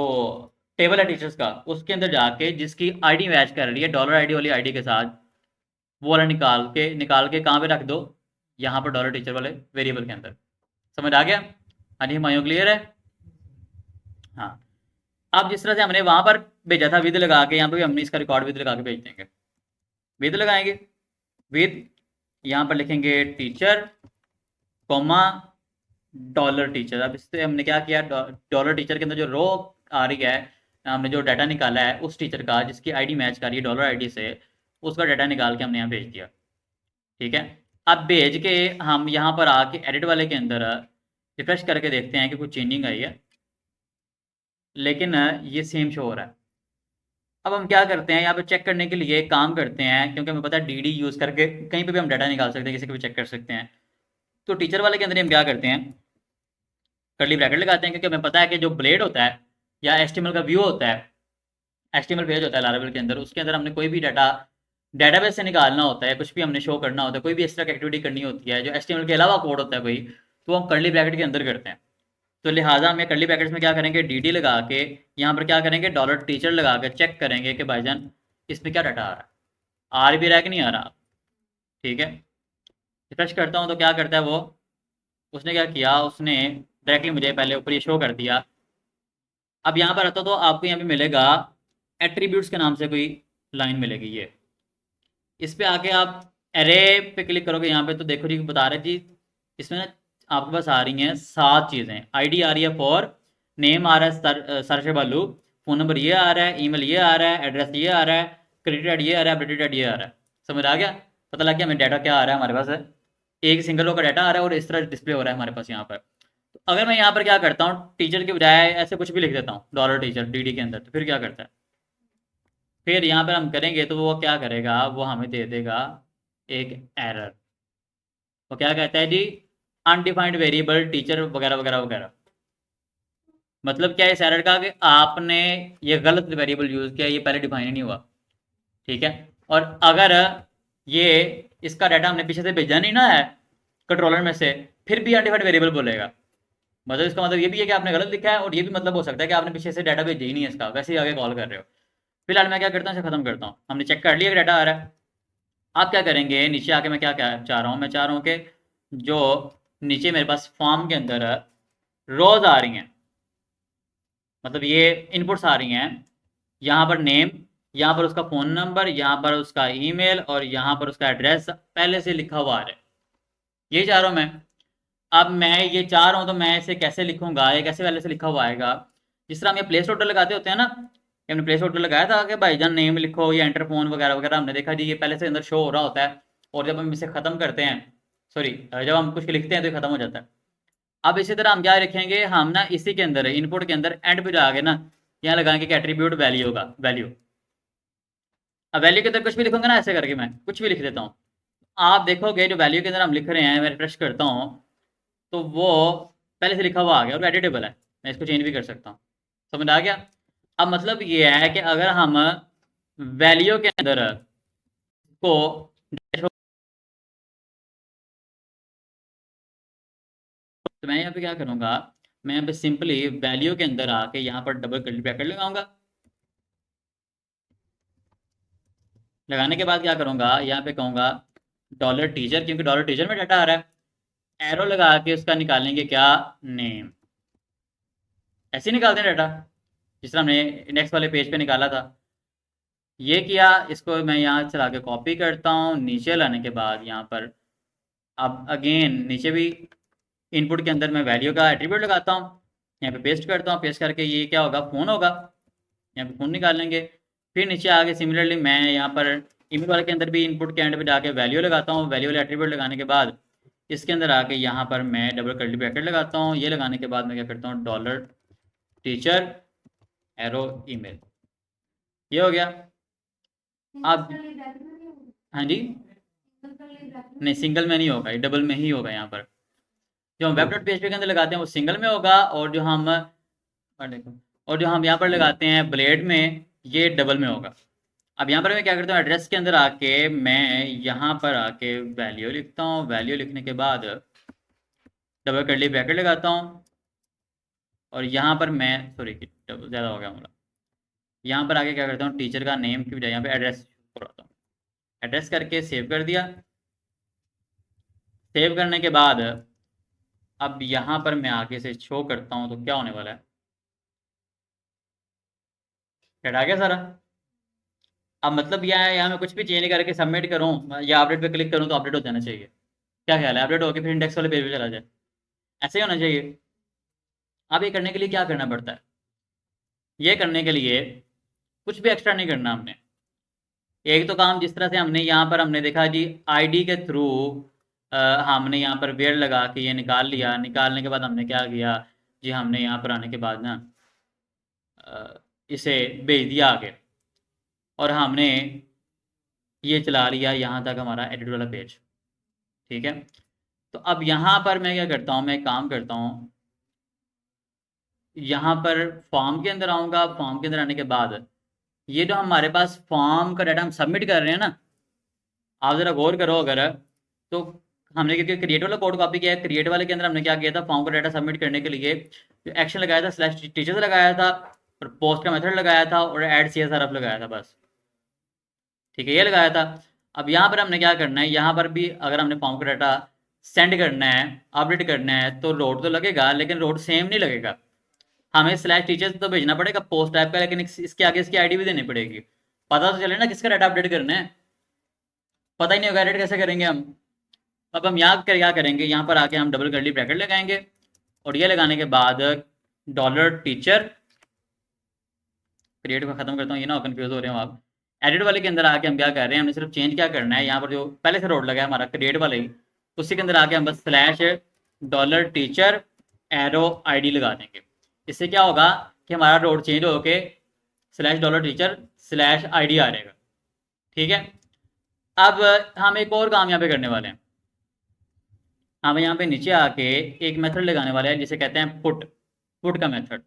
टेबल है टीचर्स का, उसके अंदर जाके जिसकी आईडी मैच कर रही है डॉलर आईडी वाली आईडी के साथ, वो वाला निकाल के कहाँ पे रख दो, यहाँ पर डॉलर टीचर वाले वेरिएबल के अंदर। समझ आ गया? हाँ जी हुमायूं, क्लियर है? हाँ। अब जिस तरह से हमने वहां पर भेजा था विद लगा के, यहाँ पे भी हमने इसका रिकॉर्ड विद लगा के भेज देंगे। विद लगाएंगे, विद यहाँ पर लिखेंगे टीचर कॉमा डॉलर टीचर। अब इससे हमने क्या किया, डॉलर टीचर के अंदर जो रो आ रही है, हमने जो डाटा निकाला है उस टीचर का जिसकी आईडी मैच कर रही है डॉलर आईडी से, उसका डाटा निकाल के हमने यहाँ भेज दिया। ठीक है। अब भेज के हम यहाँ पर आके एडिट वाले के अंदर रिफ्रेश करके देखते हैं कि कुछ चेंजिंग आई है, लेकिन ये सेम शो हो रहा है। अब हम क्या करते हैं, यहाँ पे चेक करने के लिए एक काम करते हैं, क्योंकि हमें पता है डीडी यूज़ करके कहीं पे भी हम डाटा निकाल सकते हैं, किसी को भी चेक कर सकते हैं। तो टीचर वाले के अंदर हम क्या करते हैं, कर्ली ब्रैकेट लगाते हैं, क्योंकि हमें पता है कि जो ब्लेड होता है या एचटीएमएल का व्यू होता है, एचटीएमएल पेज होता है लारावेल के अंदर, उसके अंदर हमने कोई भी डाटा डेटाबेस से निकालना होता है, कुछ भी हमने शो करना होता है, कोई भी इस तरह की एक्टिविटी करनी होती है जो एचटीएमएल के अलावा कोड होता है कोई, तो हम कर्ली ब्रैकेट के अंदर करते हैं। तो लिहाजा हम कर्ली ब्रैकेट्स में क्या करेंगे, डीडी लगा के यहाँ पर क्या करेंगे, डॉलर टीचर लगा के चेक करेंगे कि भाईजान इसमें क्या डाटा आ रहा है, आ भी रहा है कि नहीं आ रहा। ठीक है। रिफ्रेश करता हूँ तो क्या करता है वो, उसने क्या किया, उसने डायरेक्टली मुझे पहले ऊपर ये शो कर दिया। अब यहाँ पर आता तो आपको यहाँ पे मिलेगा एट्रीब्यूट्स के नाम से कोई लाइन मिलेगी, ये इस पे आके आप एरे पे क्लिक करोगे यहाँ पे, तो देखो जी बता रहे जी इसमें ना आपके पास आ रही हैं 7 चीज़ें। आईडी आ रही है फॉर, नेम आ रहा है सरशे बालू, फ़ोन नंबर ये आ रहा है, ईमेल ये आ रहा है, एड्रेस ये आ रहा है, क्रेडिट कार्ड ये आ रहा है, डेबिट कार्ड ये आ रहा है। समझ आ गया? पता लग गया हमें डाटा क्या आ रहा है हमारे पास है, एक सिंगल रो का डाटा आ रहा है और इस तरह डिस्प्ले हो रहा है हमारे पास यहाँ पर। तो अगर मैं यहाँ पर क्या करता हूँ, टीचर के बजाय ऐसे कुछ भी लिख देता हूँ डॉलर टीचर डीडी के अंदर, तो फिर क्या करता है, फिर यहाँ पर हम करेंगे तो वो क्या करेगा, वो हमें दे देगा एक एरर। वो क्या कहता है जी, अनडिफाइंड वेरिएबल टीचर वगैरह वगैरह वगैरह। मतलब क्या है इस एरर का, कि आपने ये गलत वेरिएबल यूज़ किया, ये पहले डिफाइन ही नहीं हुआ। ठीक है। और अगर ये इसका डाटा हमने पीछे से भेजा नहीं ना है कंट्रोलर में से, फिर भी अनडिफाइंड वेरिएबल बोलेगा। मतलब इसका मतलब ये भी है कि आपने गलत लिखा है, और ये भी मतलब हो सकता है कि आपने पीछे से डाटा भेजा ही नहीं है इसका, वैसे ही आगे कॉल कर रहे हो। फिलहाल मैं क्या करता हूँ, इसे खत्म करता हूँ। हमने चेक कर लिया कि डाटा आ रहा है। आप क्या करेंगे, नीचे आके मैं क्या क्या चाह रहा हूँ, मैं चाह रहा हूँ कि जो नीचे मेरे पास फॉर्म के अंदर रोज आ रही हैं, मतलब ये इनपुट्स आ रही हैं, यहाँ पर नेम, यहाँ पर उसका फ़ोन नंबर, यहाँ पर उसका ईमेल और यहाँ पर उसका एड्रेस पहले से लिखा हुआ आ रहा है। यही चाह रहा हूँ मैं। अब मैं ये चाह रहा हूँ तो मैं इसे कैसे लिखूंगा, ये कैसे पहले से लिखा हुआ आएगा, जिस तरह हम ये प्लेस ऑर्डर लगाते होते हैं ना, कि हमने प्लेस ऑर्डर लगाया था कि भाईजान नेम लिखो या एंटर फोन वगैरह वगैरह, हमने देखा जी ये पहले से अंदर शो हो रहा होता है, और जब हम इसे ख़त्म करते हैं, सॉरी जब हम कुछ लिखते हैं तो ये ख़त्म हो जाता है। अब इसी तरह हम क्या रखेंगे, हम ना इसी के अंदर इनपुट के अंदर एंड पे जाके ना यहाँ लगाएंगे कि एट्रीब्यूट वैल्यू होगा, वैल्यू। अब वैल्यू के अंदर कुछ भी लिखूंगा ना, ऐसे करके मैं कुछ भी लिख देता हूँ, आप देखोगे जो वैल्यू के अंदर हम लिख रहे हैं, मैं रिफ्रेश करता हूँ तो वो पहले से लिखा हुआ आ गया और एडिटेबल है, मैं इसको चेंज भी कर सकता हूँ। समझ आ गया? अब मतलब ये है कि अगर हम वैल्यू के अंदर को, तो मैं यहाँ पे क्या करूँगा, मैं यहाँ पे सिंपली वैल्यू के अंदर आके यहाँ पर डबल कर्ली ब्रैकेट लगाऊंगा। लगाने के बाद क्या करूँगा, यहाँ पे कहूँगा डॉलर टीचर, क्योंकि डॉलर टीचर में डाटा आ रहा है, एरो लगा के उसका निकालेंगे क्या, नेम। ऐसे ही निकालते हैं डाटा जिस तरह हमने इंडेक्स वाले पेज पे निकाला था। ये किया, इसको मैं यहाँ चला के कॉपी करता हूँ, नीचे लाने के बाद यहाँ पर अब अगेन नीचे भी इनपुट के अंदर मैं वैल्यू का एट्रीब्यूट लगाता हूँ, यहाँ पे पेस्ट करता हूँ, पेस्ट करके ये क्या होगा, फ़ोन होगा, यहाँ पे फ़ोन निकाल लेंगे। फिर नीचे आगे सिमिलरली मैं यहाँ पर ईमेल वाले के अंदर भी इनपुट के एंड पे जाके वैल्यू लगाता हूँ, वैल्यू वाले एट्रीब्यूट लगाने के बाद इसके अंदर आके यहाँ पर मैं डबल कर्ली ब्रैकेट लगाता हूँ। ये लगाने के बाद मैं क्या करता हूँ, डॉलर टीचर एरो ईमेल, ये हो गया। अब हाँ जी, नहीं सिंगल में नहीं होगा, ये डबल में ही होगा। यहाँ पर जो हम वेब डॉट पीएचपी के अंदर लगाते हैं वो सिंगल में होगा, और जो हम और देखो, और जो हम यहाँ पर लगाते हैं ब्लेड में, ये डबल में होगा। अब यहाँ पर मैं क्या करता हूँ, एड्रेस के अंदर आके मैं यहाँ पर आके वैल्यू लिखता हूँ। वैल्यू लिखने के बाद डबल कर्ली ब्रैकेट लगाता हूँ और यहाँ पर मैं सॉरी ज़्यादा हो गया हमारा। यहाँ पर आके क्या करता हूँ, टीचर का नेम की बजाय यहाँ पे एड्रेस करता हूँ। एड्रेस करके सेव कर दिया। सेव करने के बाद अब यहाँ पर मैं आगे से शो करता हूँ तो क्या होने वाला है, हटा गया सारा। अब मतलब यह है, यहाँ मैं कुछ भी चेंज करके सबमिट करूँ या अपडेट पे क्लिक करूँ तो अपडेट हो जाना चाहिए। क्या ख्याल है, अपडेट होकर फिर इंडेक्स वाले पेज पे चला जाए, ऐसे ही होना चाहिए। अब ये करने के लिए क्या करना पड़ता है, ये करने के लिए कुछ भी एक्स्ट्रा नहीं करना हमने। एक तो काम जिस तरह से हमने यहाँ पर हमने देखा जी, आईडी के थ्रू हमने यहाँ पर वेयर लगा के ये निकाल लिया। निकालने के बाद हमने क्या किया जी, हमने यहाँ पर आने के बाद ना इसे भेज दिया आगे और हमने ये चला लिया यहाँ तक हमारा एडिट वाला पेज। ठीक है, तो अब यहाँ पर मैं क्या करता हूँ, मैं एक काम करता हूँ, यहाँ पर फॉर्म के अंदर आऊँगा। फॉर्म के अंदर आने के बाद ये जो हमारे पास फॉर्म का डाटा हम सबमिट कर रहे हैं ना, आप ज़रा गौर करो अगर, तो हमने क्योंकि क्रिएट वाला कोड कॉपी किया है, क्रिएट वाले के अंदर हमने क्या किया था, फॉर्म का डाटा सबमिट करने के लिए जो एक्शन लगाया था स्लैश टीचर्स लगाया था और पोस्ट का मेथड लगाया था और ऐड CSRF लगाया था बस। ठीक है, ये लगाया था। अब यहाँ पर हमने क्या करना है, यहाँ पर भी अगर हमने फॉर्म का डाटा सेंड करना है, अपडेट करना है, तो रोड तो लगेगा लेकिन रोड सेम नहीं लगेगा। हमें स्लैश टीचर्स तो भेजना पड़ेगा पोस्ट टाइप का, लेकिन इसके आगे इसकी आईडी भी देनी पड़ेगी। पता तो चले ना किसका डाटा अपडेट करना है, पता ही नहीं होगा, एडिट कैसे करेंगे हम। अब हम यहाँ कर क्या करेंगे, यहाँ पर आके हम डबल कर्ली ब्रैकेट लगाएंगे और ये लगाने के बाद डॉलर टीचर, क्रिएट को खत्म करता हूँ, ये ना कंफ्यूज हो रहे हो आप। एडिट वाले के अंदर आके हम क्या कर रहे हैं, हमने सिर्फ चेंज क्या करना है, यहाँ पर जो पहले से रोड लगा है हमारा क्रिएट वाले ही, उसी के अंदर आके हम बस slash dollar teacher arrow ID लगा देंगे। इससे क्या होगा कि हमारा रोड चेंज होके slash dollar teacher slash ID आ रहेगा। ठीक है, अब हम एक और काम यहाँ पे करने वाले हैं। हम यहाँ पे नीचे आके एक मेथड लगाने वाले हैं जिसे कहते हैं पुट, पुट का मेथड।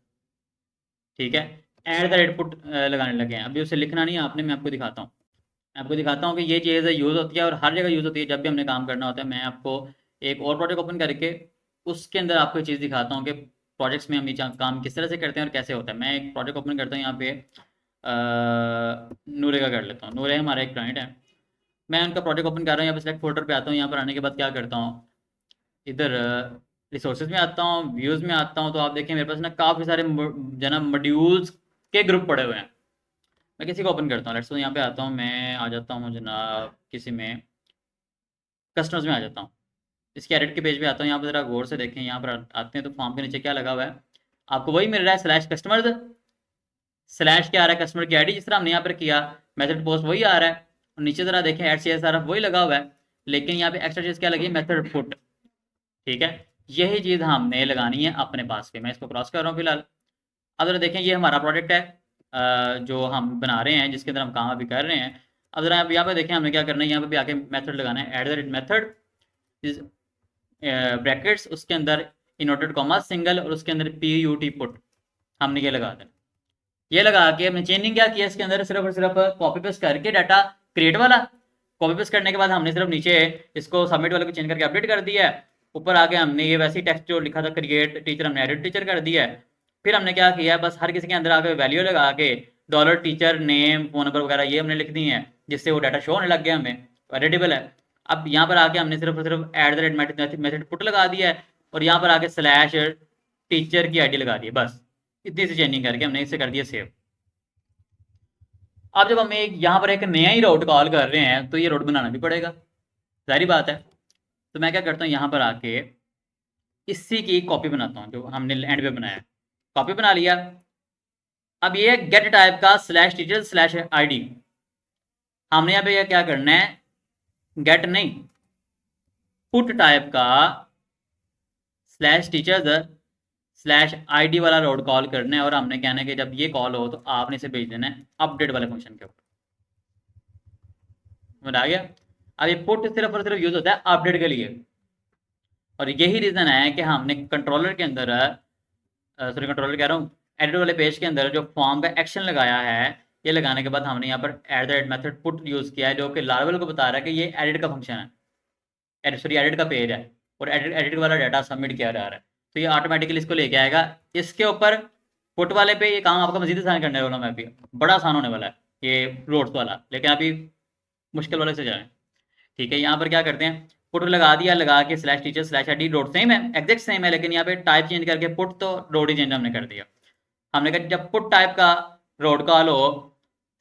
ठीक है, एट द रेट पुट लगाने लगे हैं। अभी उसे लिखना नहीं है आपने, मैं आपको दिखाता हूँ। मैं आपको दिखाता हूँ कि ये चीज़ यूज़ होती है और हर जगह यूज़ होती है जब भी हमने काम करना होता है। मैं आपको एक और प्रोजेक्ट ओपन करके उसके अंदर आपको ये चीज़ दिखाता हूँ कि प्रोजेक्ट्स में हम ये काम किस तरह से करते हैं और कैसे होता है। मैं एक प्रोजेक्ट ओपन करता हूँ यहाँ पे, नूरे का कर लेता हूँ। नूरे हमारा एक क्लाइंट है, मैं उनका प्रोजेक्ट ओपन कर रहा हूँ। यहाँ पे सेलेक्ट फोल्डर पे आता हूँ। यहाँ पर आने के बाद क्या करता हूँ, इधर रिसोर्सेज में आता हूँ, व्यूज़ में आता हूँ, तो आप देखें मेरे पास ना काफ़ी सारे जनाब मॉड्यूल्स के ग्रुप पड़े हुए हैं। मैं किसी को ओपन करता हूँ, लेट्स सो यहाँ पे आता हूँ, मैं आ जाता हूँ जनाब किसी में कस्टमर्स में आ जाता हूँ। इसके एडिट के पेज पे आता हूँ। यहाँ पर ज़रा गौर से देखें, यहाँ पर आते हैं तो फॉर्म के नीचे क्या लगा हुआ है, आपको वही मिल रहा है, स्लैश कस्टमर्स स्लैश क्या आ रहा है, कस्टमर की आईडी जिस तरह हमने यहाँ पर किया, मेथड पोस्ट वही आ रहा है और नीचे ज़रा देखें एट CSRF वही लगा हुआ है, लेकिन यहाँ पे एक्स्ट्रा चीज़ क्या लगी, मेथड पुट। ठीक है, यही चीज़ हमने लगानी है अपने पास पे। मैं इसको क्रॉस कर रहा हूँ फिलहाल। अब जरा देखें, ये हमारा प्रोजेक्ट है जो हम बना रहे हैं, जिसके अंदर हम काम अभी कर रहे हैं। अब जरा यहाँ पे देखें हमने क्या करना है, यहाँ पे भी आके मेथड लगाना है, at the rate method is brackets, उसके अंदर इनवर्टेड कॉमा सिंगल और उसके अंदर PUT पुट, हमने ये लगा देना। ये लगा के हमने चेंजिंग क्या किया इसके अंदर, सिर्फ और सिर्फ कॉपी पेस्ट करके डाटा क्रिएट वाला कॉपी पेस्ट करने के बाद हमने सिर्फ नीचे इसको सबमिट वाले को चेंज करके अपडेट कर दिया है। ऊपर आके हमने ये वैसे ही टेक्स्ट जो लिखा था क्रिएट टीचर, हमने एडिट टीचर कर दिया है। फिर हमने क्या किया, बस हर किसी के अंदर आके वैल्यू लगा के dollar teacher name phone number वगैरह ये हमने लिख दी है, जिससे वो डाटा शो होने लग गया, हमें एडिटेबल है। अब यहाँ पर आके हमने सिर्फ और सिर्फ at the rate method put लगा दिया है और यहाँ पर आके स्लैश टीचर की आईडी लगा दी है। बस इतनी सी चेंजिंग करके हमने इसे कर दिया सेव। अब जब हम एक यहाँ पर एक नया ही रोड कॉल कर रहे हैं तो ये रोड बनाना भी पड़ेगा, जाहिर बात है। तो मैं क्या करता हूँ, यहाँ पर आके इसी की कॉपी बनाता हूँ जो हमने एंड पे बनाया है। कॉपी बना लिया। अब ये गेट टाइप का स्लैश टीचर स्लैश आईडी, हमने यहाँ पे क्या करना है, गेट नहीं पुट टाइप का स्लैश टीचर्स स्लैश आईडी वाला रोड कॉल करना है और हमने कहना है कि जब ये कॉल हो तो आपने इसे भेज देना है अपडेट वाले फंक्शन के ऊपर। समझ आ गया। अब ये पुट सिर्फ और सिर्फ यूज होता है अपडेट के लिए और यही रीजन है कि हमने कंट्रोलर के अंदर सॉरी कंट्रोलर कह रहा हूँ, एडिट वाले पेज के अंदर जो फॉर्म का एक्शन लगाया है ये लगाने के बाद हमने यहाँ पर at the rate method put use किया है, जो कि लार्वल को बता रहा है कि ये एडिट का फंक्शन है, सॉरी एडिट का पेज है, और एडिट एडिट वाला डाटा सबमिट किया जा रहा है, तो ये ऑटोमेटिकली इसको लेके आएगा। इसके ऊपर पुट वाले पे ये काम आपका मजीद आसान करने वाला, मैं भी बड़ा आसान होने वाला है ये रोड्स वाला, लेकिन अभी मुश्किल वाले से जाएं। ठीक है, यहाँ पर क्या करते हैं, पुट लगा दिया, लगा K slash teacher slash I D dot same है, एग्जैक्ट सेम है, लेकिन यहाँ पे टाइप चेंज करके पुट तो डॉट ही चेंज हमने कर दिया। हमने कहा जब पुट टाइप का रोड कॉल हो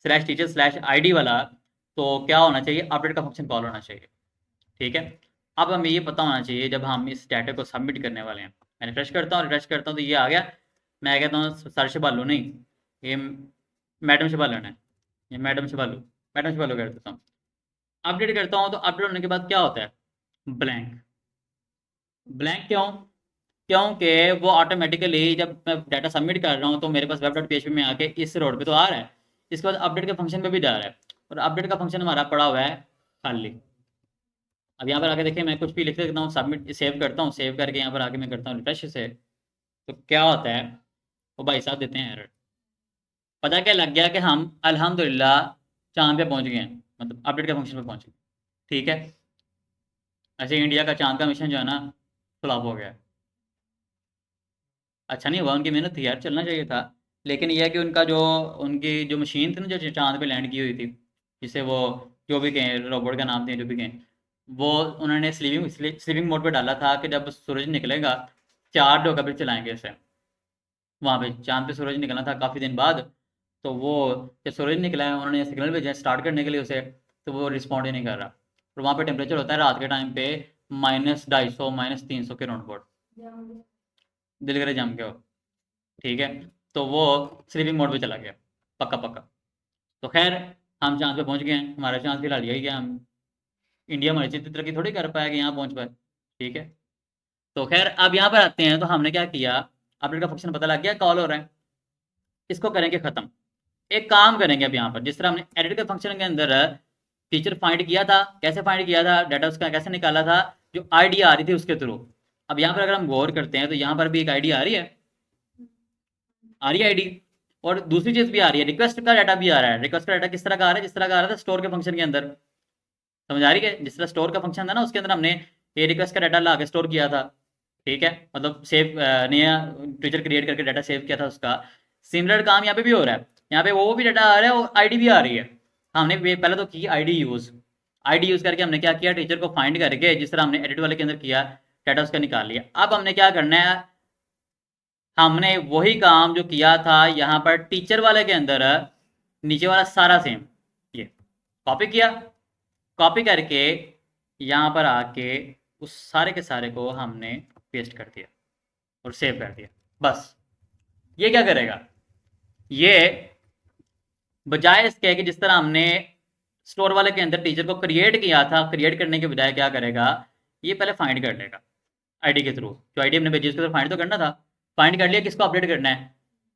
slash teacher slash I D वाला, तो क्या होना चाहिए, अपडेट का फंक्शन कॉल होना चाहिए। ठीक है, अब हमें ये पता होना चाहिए जब हम इस डाटा को सबमिट करने वाले हैं। मैं रिफ्रेश करता हूँ, रिफ्रेश करता हूँ तो ये आ गया। मैं कहता हूँ सर शबालू नहीं, ये मैडम शबालू है, ये मैडम शबालू कर देता हूँ। अपडेट करता हूँ तो अपडेट होने के बाद क्या होता है, ब्लैंक। ब्लैंक क्यों, क्योंकि वो ऑटोमेटिकली जब मैं डाटा सबमिट कर रहा हूँ तो मेरे पास वेब डॉट पीएचपी में आके इस रोड पे तो आ रहा है, इसके बाद अपडेट के फंक्शन पे भी जा रहा है, और अपडेट का फंक्शन हमारा पड़ा हुआ है खाली। अब यहाँ पर आके देखिए, मैं कुछ भी लिख सकता हूँ, सबमिट सेव करता हूँ, सेव करके यहाँ पर आके मैं करता हूँ रिफ्रेश से, तो क्या होता है, वो भाई साहब देते हैं एरर। पता क्या लग गया कि हम अल्हम्दुलिल्लाह चांद पे पहुँच गए हैं, मतलब अपडेट के फंक्शन पे पहुँच गए। ठीक है, ऐसे इंडिया का चांद का मिशन जो है ना फ्लॉप हो गया। अच्छा नहीं हुआ, उनकी मेहनत थी यार, चलना चाहिए था, लेकिन यह है कि उनका जो उनकी जो मशीन थी ना जो चांद पे लैंड की हुई थी, जिसे वो जो भी कहें रोबोट का नाम दिए जो भी कहें, वो उन्होंने स्लीपिंग मोड पे डाला था कि जब सूरज निकलेगा चार्ज होकर फिर चलाएंगे इसे। वहाँ पे चांद पे सूरज निकलना था काफ़ी दिन बाद, तो वो जब सूरज निकला है उन्होंने सिग्नल भेजा स्टार्ट करने के लिए उसे, तो वो रिस्पॉन्ड ही नहीं कर रहा। और वहाँ पे टेम्परेचर होता है रात के टाइम पे -250 -300 के राउंड अबाउट, दिल करे जम के हो। ठीक है, तो वो स्लीपिंग मोड पे चला गया पक्का पक्का। तो खैर हम चांद पे पहुंच गए हैं, हमारा चांद फिलहाल यही गया, हम इंडिया हमारी जितनी तरक्की थोड़ी कर पाएगा यहाँ पहुंच पाए। ठीक है, तो खैर अब यहाँ पर आते हैं, तो हमने क्या किया, अपडेट का फंक्शन पता लग गया कॉल हो रहा है, इसको करेंगे खत्म। एक काम करेंगे अब यहाँ पर, जिस तरह हमने एडिट के फंक्शन के अंदर फीचर फाइंड किया था, कैसे फाइंड किया था, डाटा उसका कैसे निकाला था, जो आईडी आ रही थी उसके थ्रू। अब यहाँ पर अगर हम गौर करते हैं तो यहाँ पर भी एक आईडी आ रही है, आईडी, और दूसरी चीज भी आ रही है, रिक्वेस्ट का डाटा भी आ रहा है। रिक्वेस्ट का डाटा किस तरह का आ रहा है, जिस तरह का आ रहा था स्टोर के फंक्शन के अंदर, समझ आ रही है, जिस तरह स्टोर का फंक्शन था ना उसके अंदर हमने ये रिक्वेस्ट का डाटा ला के स्टोर किया था। ठीक है, मतलब सेव नया टीचर क्रिएट करके डाटा सेव किया था उसका, सिमिलर काम यहाँ पे भी हो रहा है। यहाँ पे वो भी डाटा आ रहा है और आईडी भी आ रही है। हमने पहले तो की आईडी यूज करके हमने क्या किया, टीचर को फाइंड करके जिस तरह हमने एडिट वाले के अंदर किया, डाटा उसका निकाल लिया। अब हमने क्या करना है, हमने वही काम जो किया था यहाँ पर टीचर वाले के अंदर, नीचे वाला सारा सेम ये कॉपी किया, कॉपी करके यहाँ पर आके उस सारे के सारे को हमने पेस्ट कर दिया और सेव कर दिया। बस ये क्या करेगा, ये बजाय इसके कि जिस तरह हमने स्टोर वाले के अंदर टीचर को क्रिएट किया था, क्रिएट करने के बजाय क्या करेगा, ये पहले फाइंड कर लेगा आईडी के थ्रू, जो आईडी हमने भेजी उसके थ्रू फाइंड तो करना था, फाइंड कर लिया, किसको अपडेट करना है।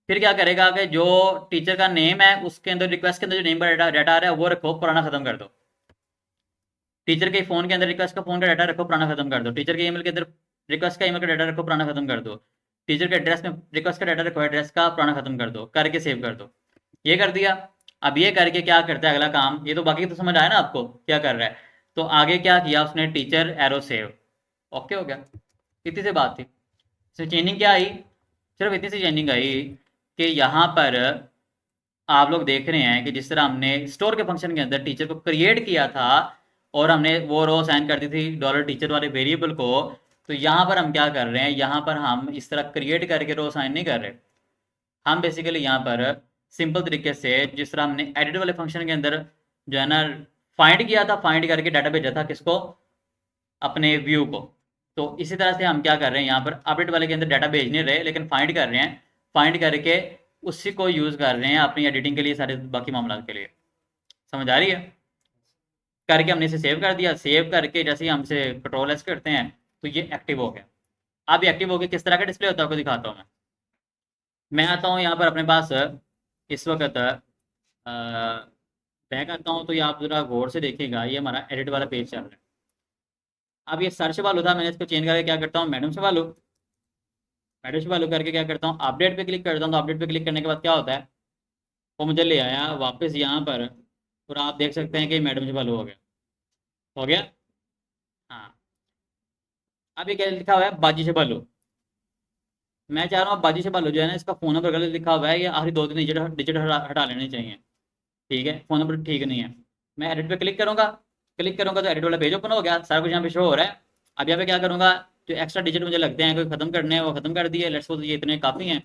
फिर क्या करेगा कि जो टीचर का नेम है उसके अंदर रिक्वेस्ट के अंदर जो नेम का डाटा आ रहा है वो रखो, पुराना खत्म कर दो। टीचर के फोन के अंदर रिक्वेस्ट का फोन का डाटा रखो, पुराना खत्म कर दो। टीचर के ईमेल के अंदर रिक्वेस्ट का ईमेल का डाटा रखो, पुराना खत्म कर दो। टीचर के एड्रेस में रिक्वेस्ट का डाटा रखो, एड्रेस का पुराना खत्म कर दो, करके सेव कर दो। ये कर दिया। अब ये करके क्या करता है अगला काम, ये तो बाकी तो समझ आया ना आपको क्या कर रहा है। तो आगे क्या किया उसने, टीचर एरो सेव, ओके हो गया, इतनी सी बात थी। इसमें चेंजिंग क्या आई, सिर्फ इतनी सी चेंजिंग आई कि यहाँ पर आप लोग देख रहे हैं कि जिस तरह हमने स्टोर के फंक्शन के अंदर टीचर को क्रिएट किया था और हमने वो रो साइन कर दी थी डॉलर टीचर वाले वेरिएबल को, तो यहाँ पर हम क्या कर रहे हैं, यहाँ पर हम इस तरह क्रिएट करके रो साइन नहीं कर रहे। हम बेसिकली यहाँ पर सिंपल तरीके से जिस तरह हमने एडिट वाले फंक्शन के अंदर जो है ना फाइंड किया था, फाइंड करके डाटा भेजा था किसको, अपने व्यू को, तो इसी तरह से हम क्या कर रहे हैं यहाँ पर अपडेट वाले के अंदर डाटा भेज नहीं रहे लेकिन फाइंड कर रहे हैं, फाइंड करके उसी को यूज़ कर रहे हैं अपनी एडिटिंग के लिए, सारे बाकी मामला के लिए। समझ आ रही है, करके हमने इसे सेव कर दिया, सेव करके जैसे ही हमसे कंट्रोल एस करते हैं तो ये एक्टिव हो गया। अब ये एक्टिव हो गया, किस तरह का डिस्प्ले होता है आपको दिखाता हूँ मैं आता हूँ यहाँ पर अपने पास इस वक्त बैक आता हूँ, तो ये आप ज़रा गौर से देखिएगा, ये हमारा एडिट वाला पेज चल रहा है। अब ये सर्च वालू था, मैंने इसको चेंज करके क्या करता हूँ, मैडम से वालू करके क्या करता हूँ, अपडेट पे क्लिक करता हूँ। तो अपडेट पे क्लिक करने के बाद क्या होता है, वो मुझे ले आया वापस यहाँ पर, और आप देख सकते हैं कि मैडम शबालू हो गया। हो गया। हाँ। अब ये क्या लिखा हुआ है, बाजी शबालू। मैं चाह रहा हूँ बाजी शबालू जो है ना, इसका फ़ोन नंबर गलत लिखा हुआ है, ये आखिरी दो तीन डिजिट डिजिट हटा लेने चाहिए। ठीक है, फ़ोन नंबर ठीक नहीं है। मैं एडिट पे क्लिक करूँगा तो एडिट वाला पेज ओपन हो गया, सारा कुछ यहाँ पे शो हो रहा है। अब यहाँ पे क्या करूँगा, जो एक्स्ट्रा डिजिट मुझे लगते हैं कोई खत्म करने हैं वो खत्म कर दिए, लेट्स सपोज ये इतने काफ़ी हैं,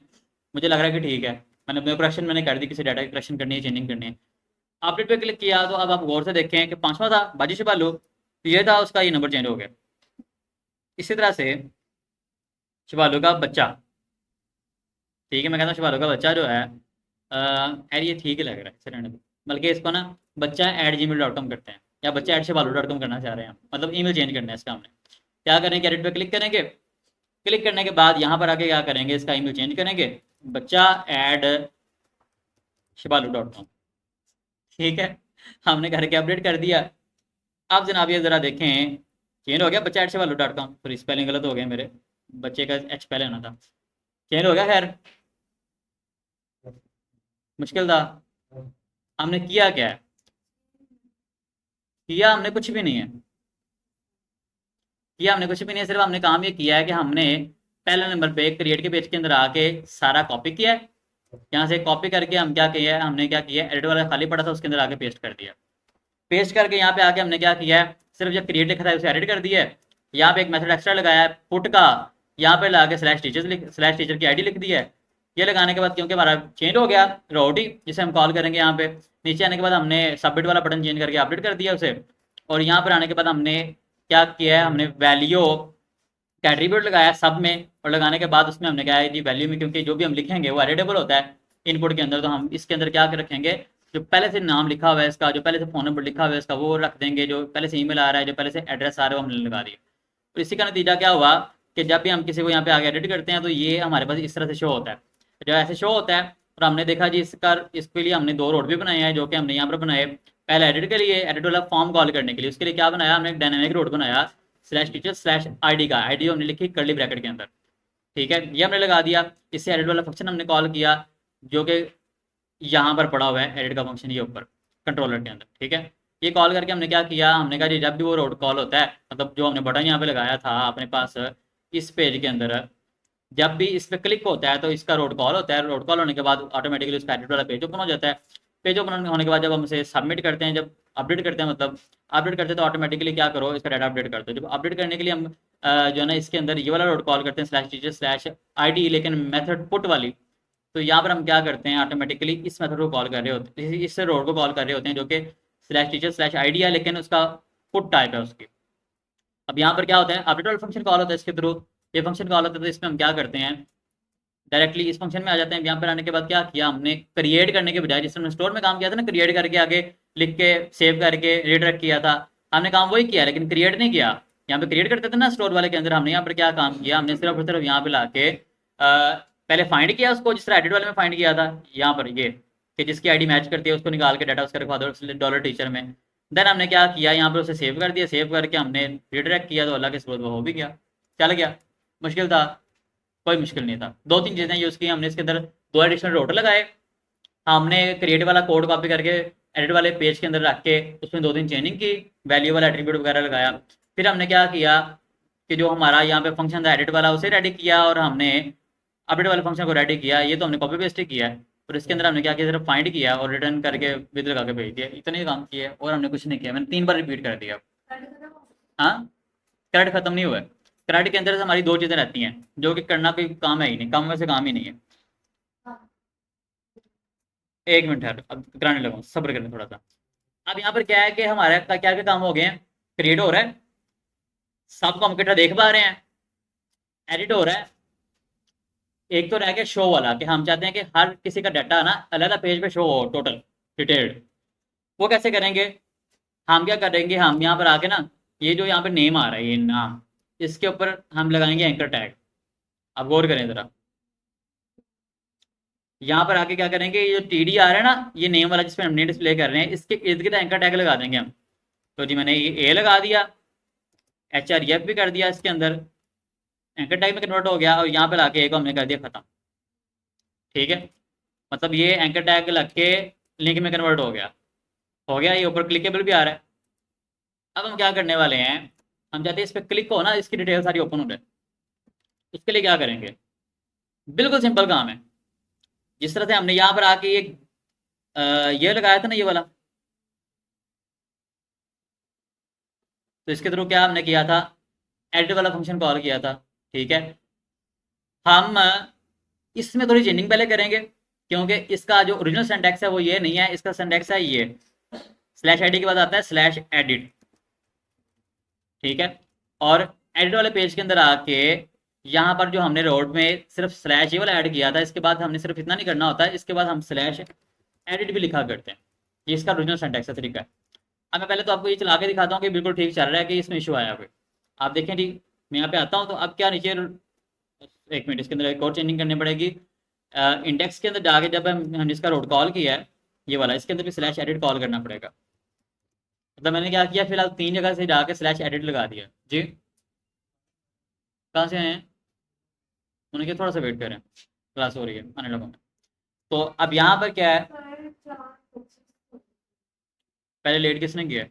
मुझे लग रहा है कि ठीक है। मैंने अपने करेक्शन मैंने कर दी, किसी डाटा की करेक्शन करनी है, चेंजिंग करनी है। अपडेट पे क्लिक किया तो अब आप गौर से देखें कि पांचवा था बाजी शबालू, तो ये था उसका, ये नंबर चेंज हो गया। इसी तरह से शबालू का बच्चा, ठीक है, मैं कहता हूँ शबालू का बच्चा जो है, यार ये ठीक ही लग रहा है, इसे रहने दो। बल्कि इसको ना बच्चा@gmail.com करते हैं, या बच्चा@shabalu.com करना चाह रहे हैं हम, मतलब ईमेल चेंज करना है इसका हमने। क्या करेंगे, एडिट पे क्लिक करेंगे, क्लिक करने के बाद यहाँ पर आके क्या करेंगे, इसका ईमेल चेंज करेंगे, बच्चा@shabalu.com। ठीक है, हमने करके अपडेट कर दिया। अब जनाब ये ज़रा देखें, चेंज हो गया बच्चा@shabalu.com, सॉरी स्पेलिंग गलत हो गया मेरे, बच्चे का एच पहले आना था। चेंज हो गया, खैर मुश्किल था। हमने किया क्या है, किया हमने कुछ भी नहीं है, किया हमने कुछ भी नहीं है, सिर्फ हमने काम ये किया है कि हमने पहले नंबर पे क्रिएट के पेज के अंदर आके सारा कॉपी किया है। यहाँ से कॉपी करके हम क्या किया है, हमने क्या किया है, एडिट वाला खाली पड़ा था उसके अंदर आके पेस्ट कर दिया। पेस्ट करके यहाँ पे आके हमने क्या किया है, सिर्फ जब क्रिएट लिखा था उसे एडिट कर दिया है। यहाँ पे एक मेथड एक्स्ट्रा लगाया है पुट का, यहाँ पे लगा के स्लैश टीचर की आईडी लिख दी है। ये लगाने के बाद क्योंकि हमारा चेंज हो गया रोटी, जिसे हम कॉल करेंगे यहाँ पे, नीचे आने के बाद हमने सबमिट वाला बटन चेंज करके अपडेट कर दिया उसे। और यहाँ पर आने के बाद हमने क्या किया है, हमने वैल्यू का एट्रीब्यूट लगाया सब में, और लगाने के बाद उसमें हमने क्या है जी वैल्यू में, क्योंकि जो भी हम लिखेंगे वो एडिटेबल होता है इनपुट के अंदर, तो हम इसके अंदर क्या रखेंगे, जो पहले से नाम लिखा हुआ है इसका, जो पहले से फ़ोन नंबर लिखा हुआ है इसका वो रख देंगे, जो पहले से ईमेल आ रहा है, जो पहले से एड्रेस आ रहा है वो हमने लगा दिया। तो इसी का नतीजा क्या हुआ कि जब भी हम किसी को यहाँ पे आगे एडिट करते हैं तो ये हमारे पास इस तरह से शो होता है। जब ऐसे शो होता है, और हमने देखा जी इसका, इसके लिए हमने दो रोड भी बनाए हैं, जो कि हमने यहाँ पर बनाए। पहले एडिट के लिए, एडिट वाला फॉर्म कॉल करने के लिए, उसके लिए क्या बनाया हमने, एक डायनामिक रोड बनाया, स्लैश टीचर स्लैश आईडी का, आईडी हमने लिखी कर्ली ब्रैकेट के अंदर। ठीक है, ये हमने लगा दिया। इससे एडिट वाला फंक्शन हमने कॉल किया, जो कि यहाँ पर पड़ा हुआ है एडिट का फंक्शन, ये ऊपर कंट्रोलर के अंदर। ठीक है, ये कॉल करके हमने क्या किया, हमने कहा जी जब भी वो रोड कॉल होता है, मतलब जो हमने बटन यहाँ पे लगाया था अपने पास इस पेज के अंदर, जब भी इस पर क्लिक होता है तो इसका रोड कॉल होता है। रोड कॉल होने के बाद ऑटोमेटिकली उसका एडिट वाला पेज ओपन हो जाता है। पेज ओपन होने के बाद जब हम इसे सबमिट करते हैं, जब अपडेट करते हैं, मतलब अपडेट करते हैं, तो ऑटोमेटिकली क्या करो, इसका डाटा अपडेट कर दो। जब अपडेट करने के लिए हम जो है ना इसके अंदर ये वाला रोड कॉल करते हैं, स्लैश टीचर स्लैश आईडी, लेकिन मेथड पुट वाली, तो यहाँ पर हम क्या करते हैं, ऑटोमेटिकली इस मेथड को कॉल कर रहे होते हैं, इस रोड को कॉल कर रहे होते हैं, जो कि स्लैश टीचर स्लैश आईडी है, लेकिन उसका पुट टाइप है उसकी। अब यहाँ पर क्या होता है, अपडेट वाला फंक्शन कॉल होता है इसके थ्रू, ये फंक्शन कॉल होता है, तो इसमें हम क्या करते हैं, डायरेक्टली इस फंक्शन में आ जाते हैं। यहाँ पर आने के बाद क्या किया हमने, क्रिएट करने के बजाय, जिस हमने स्टोर में काम किया था ना, क्रिएट करके आगे लिख के सेव करके रीडायरेक्ट किया था, हमने काम वही किया, लेकिन क्रिएट नहीं किया। यहाँ पे क्रिएट करते थे ना स्टोर वाले के अंदर, हमने यहाँ पर क्या काम किया, हमने सिर्फ और सिर्फ यहाँ पे लाके पहले फाइंड किया उसको, जिस तरह एडिट वाले में फाइंड किया था, यहाँ पर ये कि जिसकी आईडी मैच करती है उसको निकाल के डाटा उसका रखवा दो डॉलर टीचर में। देन हमने क्या किया, यहाँ पर उसे सेव कर दिया, सेव करके हमने रीडायरेक्ट किया, तो अल्लाह के स्रोत वो हो भी गया, चल गया। मुश्किल था, कोई मुश्किल नहीं था। दो तीन चीज़ें यूज़ की हमने इसके अंदर, दो एडिशनल रोटर लगाए, हमने क्रिएट वाला कोड कॉपी करके एडिट वाले पेज के अंदर रख के उसमें दो तीन चेंजिंग की, वैल्यू वाला एट्रीब्यूट वगैरह लगाया। फिर हमने क्या किया कि जो हमारा यहाँ पे फंक्शन था एडिट वाला, उसे रेडी किया, और हमने अपडेट वाले फंक्शन को रेडी किया। ये तो हमने कॉपी पेस्ट ही किया है, और इसके अंदर हमने क्या किया, सिर्फ फाइंड किया और रिटर्न करके विद लगा के भेज दिया, इतने ही काम किए, और हमने कुछ नहीं किया। मैंने 3 बार रिपीट कर दिया। हाँ, क्रेडिट खत्म नहीं हुआ है। क्रेडिट के अंदर से हमारी दो चीज़ें रहती हैं, जो कि करना कोई काम है ही नहीं, काम में से काम ही नहीं है। एक मिनट है, अब कराने लगा, सब्र करना थोड़ा सा। अब यहाँ पर क्या है कि हमारा क्या क्या काम हो गए हैं, क्रिएट हो रहा है, सबको हम इकट्ठा देख पा रहे हैं, एडिट हो रहा है। एक तो रह गया शो वाला, कि हम चाहते हैं कि हर किसी का डाटा ना अलग अलग पेज पे शो हो, टोटल डिटेल्ड। वो कैसे करेंगे, हम क्या करेंगे, हम यहाँ पर आके ना, ये जो यहाँ पे नेम आ रहा है, ये नाम, इसके ऊपर हम लगाएंगे एंकर टैग। अब गौर करें ज़रा, यहाँ पर आके क्या करेंगे, ये जो टी डी आ रहा है ना, ये नेम वाला जिसपे हम नेम डिस्प्ले कर रहे हैं, इसके इर्द गिर्द एंकर टैग लगा देंगे हम। तो जी मैंने ये ए लगा दिया, एच आर एफ भी कर दिया, इसके अंदर एंकर टैग में कन्वर्ट हो गया, और यहाँ पे लाके ए को हमने कर दिया खत्म। ठीक है, मतलब ये एंकर टैग लग के लिंक में कन्वर्ट हो गया, ये ऊपर क्लिकेबल भी आ रहा है। अब हम क्या करने वाले हैं, हम चाहते हैं इस पर क्लिक हो ना, इसकी डिटेल सारी ओपन हो जाए। उसके लिए क्या करेंगे, बिल्कुल सिंपल काम है। जिस तरह से हमने यहाँ पर आके ये लगाया था ना, ये वाला, तो इसके थ्रू क्या हमने किया था, एडिट वाला फंक्शन कॉल किया था। ठीक है, हम इसमें थोड़ी चेंजिंग पहले करेंगे, क्योंकि इसका जो ओरिजिनल सिंटैक्स है वो ये नहीं है, इसका सिंटैक्स है ये, स्लैश आईडी के बाद आता है स्लैश एडिट। ठीक है, और एडिट वाले पेज के अंदर आके यहाँ पर जो हमने रोड में सिर्फ स्लैश ये वाला ऐड किया था, इसके बाद हमने सिर्फ इतना नहीं करना होता है, इसके बाद हम स्लैश एडिट भी लिखा करते हैं। ये इसका ओरिजिनल सिंटैक्स का तरीका है। अब मैं पहले तो आपको ये चला के दिखाता हूँ कि बिल्कुल ठीक चल रहा है कि इसमें इशू आया हुआ है। आप देखें, ठीक, मैं यहाँ पे आता हूँ तो अब क्या नीचे, एक मिनट, इसके अंदर एक और चेंजिंग करनी पड़ेगी। इंडेक्स के अंदर जाके जब हम इसका रोड कॉल किया है ये वाला, इसके अंदर भी स्लैश एडिट कॉल करना पड़ेगा। मतलब मैंने क्या किया, फिलहाल 3 जगह से जाके स्लैश एडिट लगा दिया जी। कहाँ से आए हैं, उन्हें थोड़ा सा वेट करें, क्लास हो रही है, आने लगा मैं। तो अब यहाँ पर क्या है, पहले लेट किसने किया है,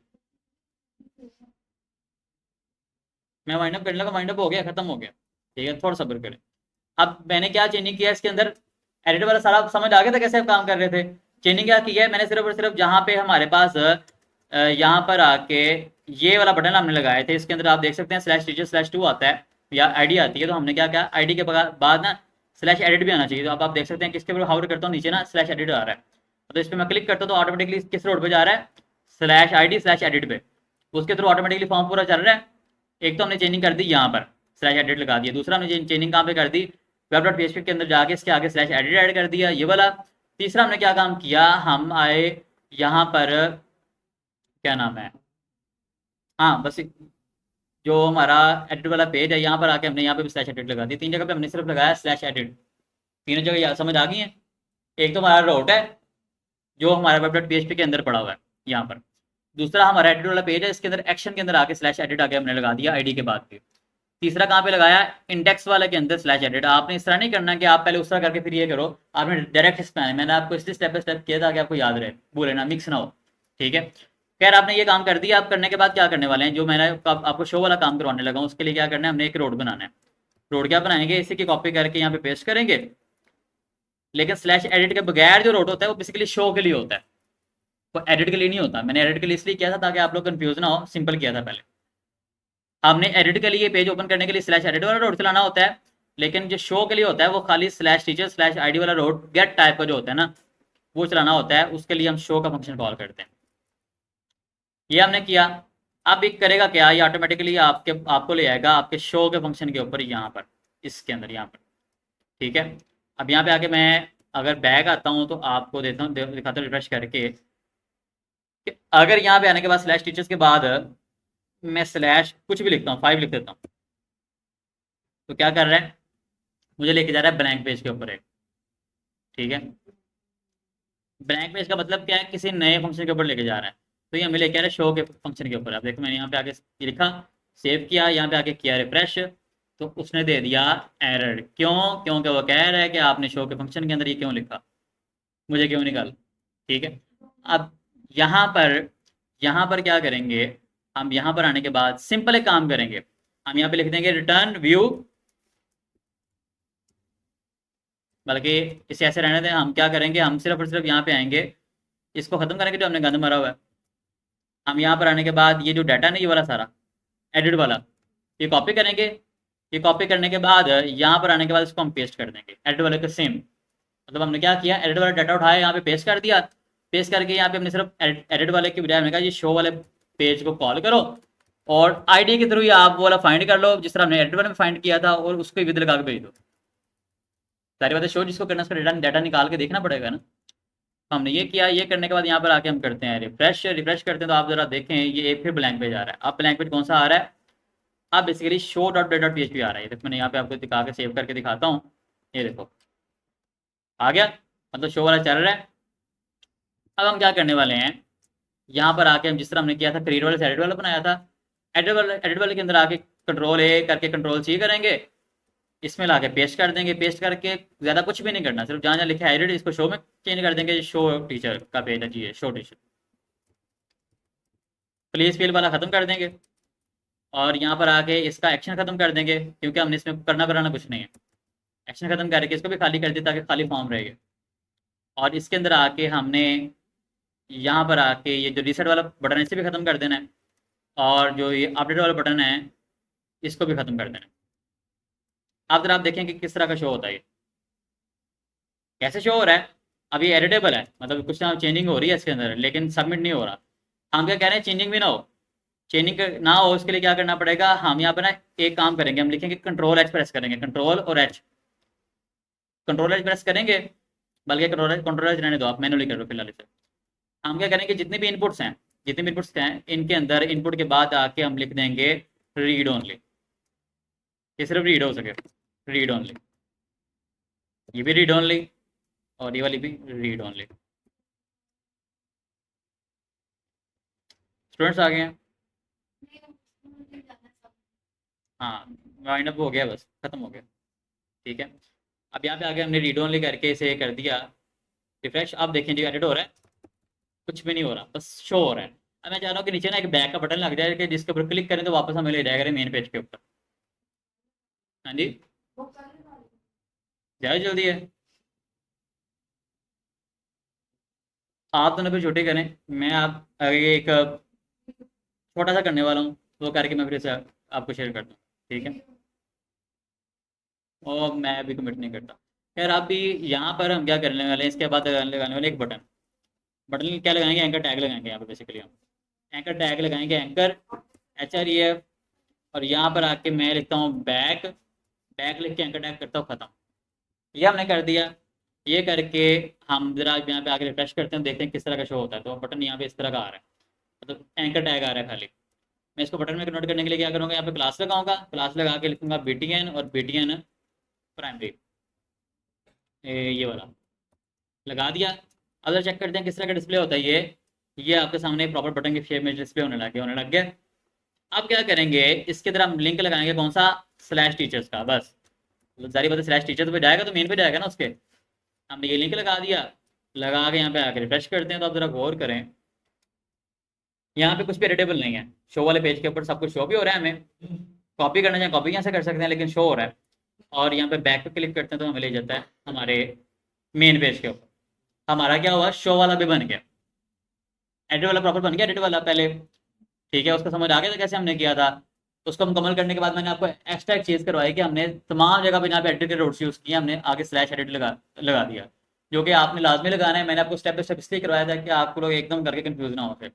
मैं वाइंड अप करने लगा, वाइंड अप हो गया, खत्म हो गया। ठीक है, थोड़ा सब्र करें। अब मैंने क्या चेंजिंग किया इसके अंदर, एडिट वाला सारा समझ आ गया था कैसे आप काम कर रहे थे। चेंजिंग क्या की है मैंने, सिर्फ और सिर्फ जहाँ पे हमारे पास यहाँ पर आके ये वाला बटन हमने लगाए थे, इसके अंदर आप देख सकते हैं स्लैश टीचर स्लैश 2 आता है या आईडी आती है, तो हमने क्या किया, आईडी के बाद ना स्लैश एडिट भी आना चाहिए। तो अब आप देख सकते हैं किसके ऊपर हाउर करता हूँ, नीचे ना स्लैश एडिट आ रहा है, तो इस पर मैं क्लिक करता हूँ तो ऑटोमेटिकली किस रोड पे जा रहा है, स्लैश आईडी स्लैश एडिट पे। उसके थ्रू ऑटोमेटिकली फॉर्म पूरा चल रहा है। एक तो हमने चेंजिंग कर दी यहाँ पर, स्लैश एडिट लगा दिया। दूसरा हमने चेंजिंग कहाँ पे कर दी, वेब डॉट पीएचपी के अंदर जाके इसके आगे स्लैश एडिट ऐड कर दिया, ये वाला। तीसरा हमने क्या काम किया, हम आए यहाँ पर, क्या नाम है, हाँ बस, जो हमारा एडिट वाला पेज है यहाँ पर आके हमने यहाँ पे भी स्लैश एडिट लगा दी। 3 जगह पे हमने सिर्फ लगाया स्लैश एडिट। तीनों जगह समझ आ गई है। एक तो हमारा रोट है जो हमारा वेब डॉट पीएचपी के अंदर पड़ा हुआ है यहाँ पर। दूसरा हमारा एडिट वाला पेज है, इसके अंदर एक्शन के अंदर आके स्लैश एडिट आके हमने लगा दिया आईडी के बाद भी। तीसरा कहाँ पे लगाया, इंडेक्स वाले के अंदर स्लैश एडिट। आपने इस तरह नहीं करना कि आप पहले उस तरह करके फिर ये करो, आपने डायरेक्ट इसमें, मैंने आपको इसलिए स्टेप बाय स्टेप किया था कि आपको याद रहे, भूले ना, मिक्स ना हो। ठीक है, खैर आपने ये काम कर दिया। आप करने के बाद क्या करने वाले हैं, जो मैंने आपको शो वाला काम करवाने लगा हूँ, उसके लिए क्या करना है, हमने एक रोड बनाना है। रोड क्या बनाएंगे, इसी की कॉपी करके यहाँ पे पेस्ट करेंगे। लेकिन स्लैश एडिट के बगैर जो रोड होता है वो बेसिकली शो के लिए होता है, वो एडिट के लिए नहीं होता। मैंने एडिट के लिए इसलिए किया था ताकि आप लोग कंफ्यूज ना हो, सिंपल किया था पहले। हमने एडिट के लिए, पेज ओपन करने के लिए स्लैश एडिट वाला रोड चलाना होता है, लेकिन जो शो के लिए होता है वो खाली स्लैश टीचर स्लैश आईडी वाला रोड गेट टाइप का जो होता है ना, वो चलाना होता है। उसके लिए हम शो का फंक्शन कॉल करते हैं। ये हमने किया। अब एक करेगा क्या, ये ऑटोमेटिकली आपको ले आएगा आपके शो के फंक्शन के ऊपर, यहाँ पर, इसके अंदर, यहाँ पर। ठीक है, अब यहाँ पे आके मैं अगर बैक आता हूँ तो आपको देता हूँ, दिखाता हूँ रिफ्रेश करके कि अगर यहाँ पे आने के बाद स्लैश टीचर्स के बाद मैं स्लैश कुछ भी लिखता हूँ, 5 लिख देता हूँ, तो क्या कर रहा है, मुझे लेके जा रहा है ब्लैंक पेज के ऊपर एक। ठीक है, ब्लैंक पेज का मतलब क्या है, किसी नए फंक्शन के ऊपर लेके जा रहा है। तो ये हमें लेके आ रहा है शो के फंक्शन के ऊपर। अब देखो मैंने यहाँ पे आगे लिखा, सेव किया, यहाँ पे आके किया रिफ्रेश, तो उसने दे दिया एरर। क्यों, क्योंकि वो कह रहा है कि आपने शो के फंक्शन के अंदर ये क्यों लिखा, मुझे क्यों निकाल। ठीक है, अब यहाँ पर, यहाँ पर क्या करेंगे, हम यहाँ पर आने के बाद सिंपल एक काम करेंगे, हम यहाँ पे लिख देंगे रिटर्न व्यू, बल्कि इसे ऐसे रहने दें। हम क्या करेंगे, हम सिर्फ और सिर्फ यहाँ पे आएंगे, इसको खत्म करेंगे जो हमने गंद मारा हुआ है। हम यहाँ पर आने के बाद ये जो डाटा नहीं, ये वाला सारा एडिट वाला, ये कॉपी करेंगे। ये कॉपी करने के बाद यहाँ पर आने के बाद इसको हम पेस्ट कर देंगे एडिट वाले के सेम। मतलब हमने क्या किया, एडिट वाला डाटा उठाया, यहाँ पे पेस्ट कर दिया। पेस्ट करके यहाँ पे हमने सिर्फ एडिट वाले की बजाय हमने कहा ये शो वाले पेज को कॉल करो, और आईडी के थ्रू आप वो वाला फाइंड कर लो जिस तरह हमने एडिट वाले में फाइंड किया था, और उसको विद लगा के भेज दो। सारी बातें शो जिसको करना, उसका डाटा निकाल के देखना पड़ेगा ना। तो हमने ये किया। ये करने के बाद यहाँ पर आके हम करते हैं रिफ्रेश। रिफ्रेश करते हैं तो आप जरा देखें, ये एक फिर ब्लैंक पेज आ रहा है। अब ब्लैंक पेज कौन सा आ रहा है, अब basically show dot dot P H P आ रहा है। देखो मैंने यहाँ पे आपको दिखा के सेव करके दिखाता हूँ, ये देखो आ गया, मतलब शो वाला चल रहा है। अब हम क्या करने वाले हैं, यहाँ पर आके हम जिस तरह हमने किया था क्रिएट वाले से एडिट वाला बनाया था, एडिट वाले के अंदर आके कंट्रोल ए करके कंट्रोल सी करेंगे, इसमें ला के पेस्ट कर देंगे। पेस्ट करके ज़्यादा कुछ भी नहीं करना, सिर्फ जहाँ जहाँ लिखे है एडिट इसको शो में चेंज कर देंगे। शो टीचर का पेज है जी, है शो टीचर। प्लीज फील वाला ख़त्म कर देंगे और यहाँ पर आके इसका एक्शन ख़त्म कर देंगे, क्योंकि हमने इसमें करना कराना कुछ नहीं है। एक्शन ख़त्म करके इसको भी खाली कर दिया ताकि खाली फॉर्म रहेगा। और इसके अंदर आके हमने यहाँ पर आके ये जो रीसेट वाला बटन है इसे भी ख़त्म कर देना है, और जो ये अपडेट वाला बटन है इसको भी ख़त्म कर देना है। आप जरा आप देखें कि किस तरह का शो होता है, ये कैसे शो हो रहा है। अब ये एडिटेबल है, मतलब कुछ ना चेंजिंग हो रही है इसके अंदर, लेकिन सबमिट नहीं हो रहा। हम क्या कह रहे हैं, चेंजिंग भी ना हो। चेंजिंग ना हो उसके लिए क्या करना पड़ेगा, हम यहाँ पर ना एक काम करेंगे, हम लिखेंगे कंट्रोल एच प्रेस करेंगे, कंट्रोल और एच, कंट्रोल एच प्रेस करेंगे। बल्कि कंट्रोल एच रहने दो, आप मैनुअली करो फिलहाल इसे। हम क्या करेंगे, जितने भी इनपुट्स हैं, जितने भी इनपुट्स हैं इनके अंदर इनपुट के बाद आके हम लिख देंगे रीड ओनली, ये सिर्फ रीड हो सके, रीड ओनली। ये भी रीड ओनली और ये वाली भी रीड ओनली। स्टूडेंट्स आ गए हैं? हाँ, वाइंड अप हो गया, बस खत्म हो गया। ठीक है, अब यहाँ पे आगे हमने रीड ओनली करके इसे कर दिया रिफ्रेश। आप देखें जी एडिट हो रहा है, कुछ भी नहीं हो रहा, बस शो हो रहा है। अब मैं चाह रहा हूँ कि नीचे ना एक बैक का बटन लग जाए कि जिसके ऊपर क्लिक करें तो वापस हमें ले जाएगा मेन पेज के ऊपर। हाँ जी, ज़्यादा जल्दी है। आप दोनों पे छुट्टी करें, मैं आप आगे एक छोटा सा करने वाला हूँ, वो करके मैं फिर से आपको शेयर करता हूँ। ठीक है, और मैं अभी कमिट नहीं करता। खैर आप भी, यहाँ पर हम क्या करने वाले हैं, इसके बाद लगाने वाले एक बटन। बटन क्या लगाएंगे, एंकर टैग लगाएंगे यहाँ पे बेसिकली हम। एंकर टैग लगाएंगे, एंकर HREF, और यहाँ पर आके मैं लिखता हूँ बैक, बैक लिख के एंकर टैग करता हूँ ख़त्म। ये हमने कर दिया। ये करके हम जरा यहाँ पे आके रिफ्रेश करते हैं, देखते हैं किस तरह का शो होता है। तो बटन यहाँ पे इस तरह का आ रहा है, मतलब एंकर टैग आ रहा है खाली। मैं इसको बटन में कन्वर्ट करने के लिए क्या करूँगा, यहाँ पे क्लास लगाऊंगा, क्लास लगा के लिखूंगा BTN और BTN प्राइमरी, ये वाला लगा दिया। अब जरा चेक करते हैं किस तरह का डिस्प्ले होता है। ये आपके सामने प्रॉपर बटन की शेप में डिस्प्ले होने लग गया। अब क्या करेंगे, इसके तरह हम लिंक लगाएंगे, कौन सा, स्लैश टीचर्स का। बस सारी बातें स्लैश टीचर्स पे जाएगा तो मेन पे जाएगा ना उसके। हमने ये लिंक लगा दिया, लगा के यहाँ पे आकर रिफ्रेश करते हैं। तो आप जरा गौर करें, यहाँ पे कुछ भी एडिटेबल नहीं है। शो वाले पेज के ऊपर सब कुछ शो भी हो रहा है, हमें कॉपी करना चाहे कॉपी यहाँ से कर सकते हैं, लेकिन शो हो रहा है। और यहाँ पे बैक पे क्लिक करते हैं तो हमें ले जाता है हमारे मेन पेज के ऊपर। हमारा क्या हुआ, शो वाला भी बन गया, एडिट वाला प्रॉपर बन गया, एडिट वाला पहले। ठीक है, उसका समझ आ गया था कैसे हमने किया था। उसको मुकम्मल करने के बाद मैंने आपको एक्स्ट्रा एक चीज़ करवाई कि हमने तमाम जगह पे जहाँ पे एडिट के रोड्स यूज़ किए, हमने आगे स्लैश एडिट लगा दिया, जो कि आपने लाजमी लगाना है। मैंने आपको स्टेप बाय स्टेप इसलिए करवाया था कि आपको लोग एकदम करके कन्फ्यूज ना हो फिर।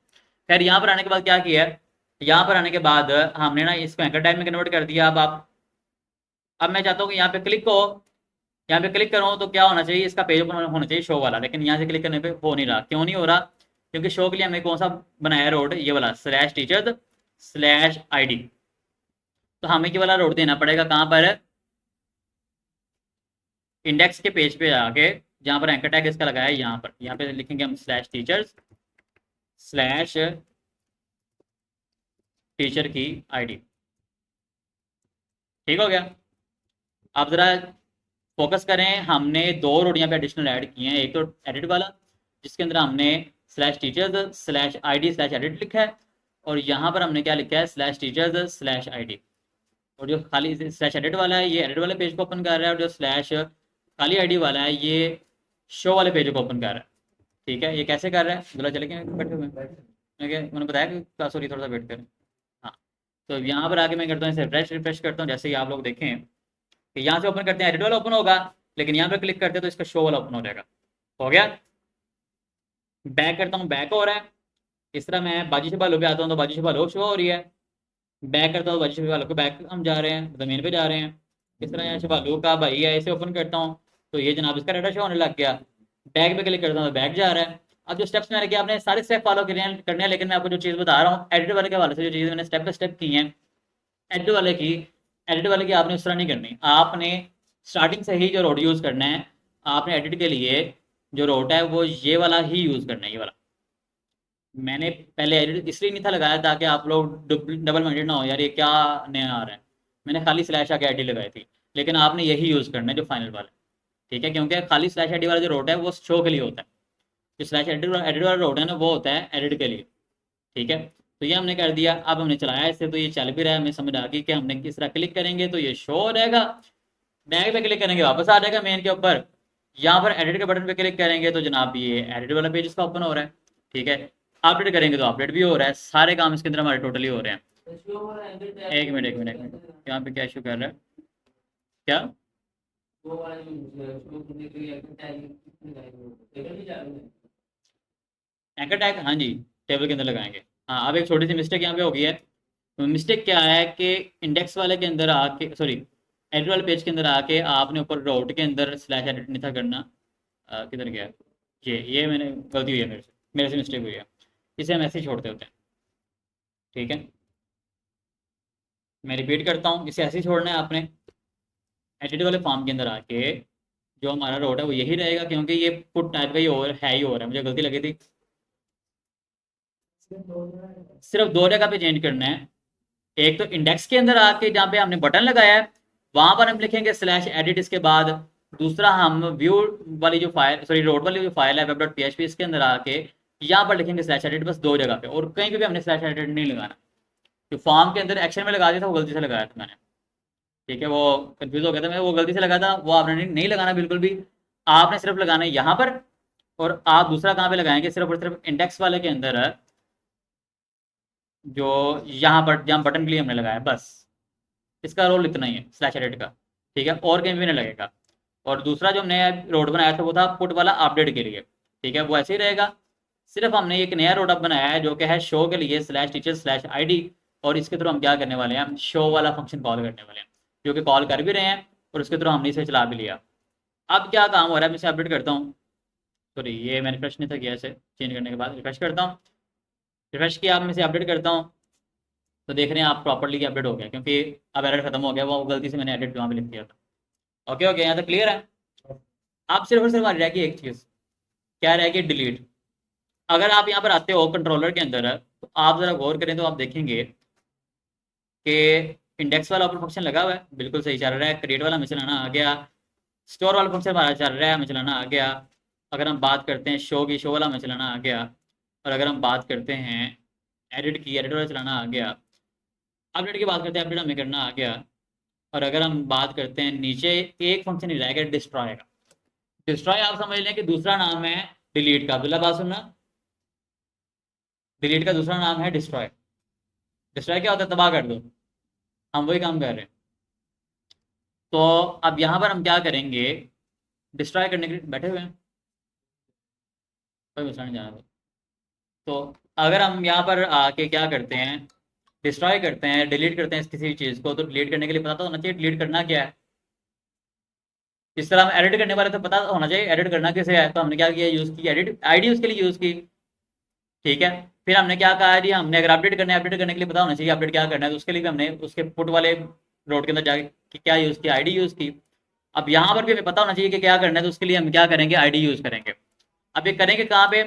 खैर यहाँ पर आने के बाद क्या किया है, यहाँ पर आने के बाद हमने ना इसको एंकर टाइप में कन्वर्ट कर दिया। अब मैं चाहता हूँ कि यहाँ पे क्लिक हो, यहाँ पे क्लिक करूँ तो क्या होना चाहिए, इसका पेज ओपन होना चाहिए शो वाला, लेकिन यहाँ से क्लिक करने पे हो नहीं रहा। क्यों नहीं हो रहा, क्योंकि शो के लिए हमने कौन सा बनाया रोड, ये वाला स्लैश टीचर स्लैश ID। तो हमें ये वाला रोड देना पड़ेगा कहाँ पर, इंडेक्स के पेज पे आके, जहाँ पर एंकर टैग इसका लगाया है यहाँ पे लिखेंगे हम स्लैश टीचर्स स्लैश टीचर की ID। ठीक हो गया। आप ज़रा फोकस करें, हमने दो रोड यहाँ पे एडिशनल ऐड किए हैं। एक तो एडिट वाला जिसके अंदर हमने slash teachers slash ID slash edit लिखा है, और यहाँ पर हमने क्या लिखा है, स्लैश टीचर्स स्लैश ID। और जो खाली स्लैश एडिट वाला है ये एडिट वाले पेज को ओपन कर रहा है, और जो स्लैश खाली ID वाला है ये शो वाले पेज को ओपन कर रहा है। ठीक है, ये कैसे कर रहा है, बोला चले गए बैठे हुए मैंने बताया कि सॉरी थोड़ा सा वेट करें। हाँ, तो यहाँ पर आके मैं करता हूँ इसे रिफ्रेश करता हूँ। जैसे कि आप लोग देखें कि यहाँ से ओपन करते हैं एडिट वाला ओपन होगा, लेकिन यहाँ पर क्लिक करते हैं तो इसका शो वाला ओपन हो जाएगा। हो गया। बैक करता हूँ, बैक हो रहा है। इस तरह मैं बाजी से बालों पे आता हूँ तो बाजी से बालों शो हो रही है। बैक करता हूँ बाजी से बालों को, बैक हम जा रहे हैं, ज़मीन पे जा रहे हैं। इस तरह यहाँ से बालों का भाई है, इसे ओपन करता हूँ तो ये जनाब इसका डाटा शो होने लग गया। बैक पे क्लिक करता हूँ तो बैक जा रहा है। अब जो स्टेप्स मैंने किया, आपने सारे स्टेप फॉलो करने हैं, लेकिन मैं आपको जो चीज़ बता रहा हूँ एडिट वाले के हवाले से, जो चीज़ मैंने स्टेप बाय स्टेप की हैं एडिट वाले की आपने उस तरह नहीं करनी। आपने स्टार्टिंग से ही जो रोड यूज़ करना है, आपने एडिट के लिए जो रोड है वो ये वाला ही यूज़ करना है, ये वाला। मैंने पहले एडिट इसलिए नहीं था लगाया ताकि आप लोग डबल माइंडेड ना हो, यार ये क्या नया आ रहा है। मैंने खाली स्लैश आके ID लगाई थी। लेकिन आपने यही यूज़ करना है जो फाइनल वाला है, ठीक है, क्योंकि खाली स्लैश आईडी वाला जो रोट है वो शो के लिए होता है, जो स्लैश एडिट एडिट वाला रोट है ना वो होता है एडिट के लिए, ठीक है। तो ये हमने कर दिया, अब हमने चलाया इससे तो ये चल भी रहा है, हमें समझ आ गई कि हमने किस तरह क्लिक करेंगे तो ये शो हो रहेगा, बैक पे क्लिक करेंगे वापस आ जाएगा मेन के ऊपर, यहाँ पर एडिट के बटन पे क्लिक करेंगे तो जनाब ये एडिट वाला पेज इसका ओपन हो रहा है, ठीक है। अपडेट करेंगे तो अपडेट भी हो रहा है, सारे काम इसके अंदर हमारे टोटली हो रहे हैं। एक मिनट एक मिनट एक मिनट, यहाँ पे क्या इशू कर रहा है, क्या एंकर टैग, हाँ जी टेबल के अंदर लगाएंगे। हाँ अब एक छोटी सी मिस्टेक यहाँ पे हो गई है, तो मिस्टेक क्या है कि इंडेक्स वाले के अंदर आके, सॉरी एडिट वाले पेज के अंदर आके आपने ऊपर रोट के अंदर स्लैश एडिट नहीं था करना, किधर गया ये मैंने गलती हुई है मेरे से मिस्टेक हुई है, इसे हम ऐसे ही छोड़ते होते हैं, ठीक है। मैं रिपीट करता हूँ, इसे ऐसे ही छोड़ना है आपने, एडिट वाले फॉर्म के अंदर आके जो हमारा रोट है वो यही रहेगा, क्योंकि ये पुट टाइप का ही और है ही हो रहा है, मुझे गलती लगी थी। सिर्फ दो जगह पे चेंज करना है, एक तो इंडेक्स के अंदर आके जहाँ पे हमने बटन लगाया है वहां पर हम लिखेंगे स्लैश एडिट, इसके बाद दूसरा हम व्यू वाली जो फाइल, सॉरी रोड वाली जो फाइल है web.php, इसके अंदर आके यहाँ पर लिखेंगे स्लैश एडिट, बस दो जगह पे, और कहीं पे भी हमने स्लैश एडिट नहीं लगाना। जो फॉर्म के अंदर एक्शन में लगा दिया था वो गलती से लगाया था मैंने, ठीक है, वो कंफ्यूज हो गया था मैं, वो गलती से लगा था, वो आपने नहीं लगाना बिल्कुल भी, आपने सिर्फ लगाना है यहाँ पर, और आप दूसरा कहाँ पे लगाएंगे, सिर्फ और सिर्फ इंडेक्स वाले के अंदर जो यहाँ पर जहाँ बटन के लिए हमने लगाया, बस इसका रोल इतना ही है स्लैश एडिट का, ठीक है, और कहीं भी नहीं लगेगा। और दूसरा जो हमने रोड बनाया था वो था पुट वाला अपडेट के लिए, ठीक है, वो ऐसे ही रहेगा, सिर्फ हमने एक नया रोड अब बनाया है जो कि है शो के लिए स्लैश टीचर स्लैश आईडी, और इसके थ्रू हम क्या करने वाले हैं, हम शो वाला फंक्शन कॉल करने वाले हैं, जो कि कॉल कर भी रहे हैं और उसके थ्रू हमने इसे चला भी लिया। अब क्या काम हो रहा है, मैं इसे अपडेट करता हूँ, सॉरी ये मैंने रिफ्रेश नहीं था किया, इसे चेंज करने के बाद रिफ्रेश करता हूँ, रिफ्रेश किया, अब मैं इसे अपडेट करता हूँ, तो देख रहे हैं आप प्रॉपर्ली अपडेट हो गया, क्योंकि अब एरर खत्म हो गया, वो गलती से मैंने एडिट वहाँ पे लिख दिया था। ओके ओके, यहाँ तक क्लियर है। आप सिर्फ और सिर्फ हमारी रह गई एक चीज़, क्या रह गई, डिलीट। अगर आप यहाँ पर आते हो कंट्रोलर के अंदर, तो आप जरा गौर करें तो आप देखेंगे कि इंडेक्स वाला ओपन फंक्शन लगा हुआ है, बिल्कुल सही चल रहा है, क्रिएट वाला हमें चलाना आ गया, स्टोर वाला फंक्शन हमारा चल रहा है, हमें चलाना आ गया। अगर हम बात करते हैं शो की, शो वाला हमें चलाना आ गया, और अगर हम बात करते हैं एडिट की, एडिट वाला चलाना आ गया, अपडेट की बात करते हैं, अपडेट हमें करना आ गया। और अगर हम बात करते हैं नीचे, एक फंक्शन ही रह गया डिस्ट्रॉय का, डिस्ट्रॉय आप समझ लें कि दूसरा नाम है डिलीट का, अब्दुल्ला बात सुनना, डिलीट का दूसरा नाम है डिस्ट्रॉय। डिस्ट्रॉय क्या होता है, तबाह कर दो, हम वही काम कर रहे हैं। तो अब यहाँ पर हम क्या करेंगे, डिस्ट्रॉय करने के लिए बैठे हुए हैं, कोई मसला नहीं जाना। तो अगर हम यहाँ पर आके क्या करते हैं, डिस्ट्रॉय करते हैं, डिलीट करते हैं किसी चीज़ को, तो डिलीट करने के लिए पता तो होना चाहिए डिलीट करना क्या है। इस तरह हम एडिट करने वाले तो पता होना चाहिए एडिट करना कैसे है, तो हमने क्या किया, यूज़ की एडिट आईडी उसके लिए यूज़ की, ठीक है। फिर हमने क्या कहा जी, हमने अगर अपडेट करना है, अपडेट करने के लिए पता होना चाहिए अपडेट क्या करना है, तो उसके लिए भी हमने उसके पुट वाले रोड के अंदर जाके क्या यूज़ किया, आईडी यूज़ की। अब यहाँ पर भी हमें पता होना चाहिए कि क्या करना है, तो उसके लिए हम क्या करेंगे, आईडी यूज़ करेंगे। अब ये करेंगे कहाँ पे,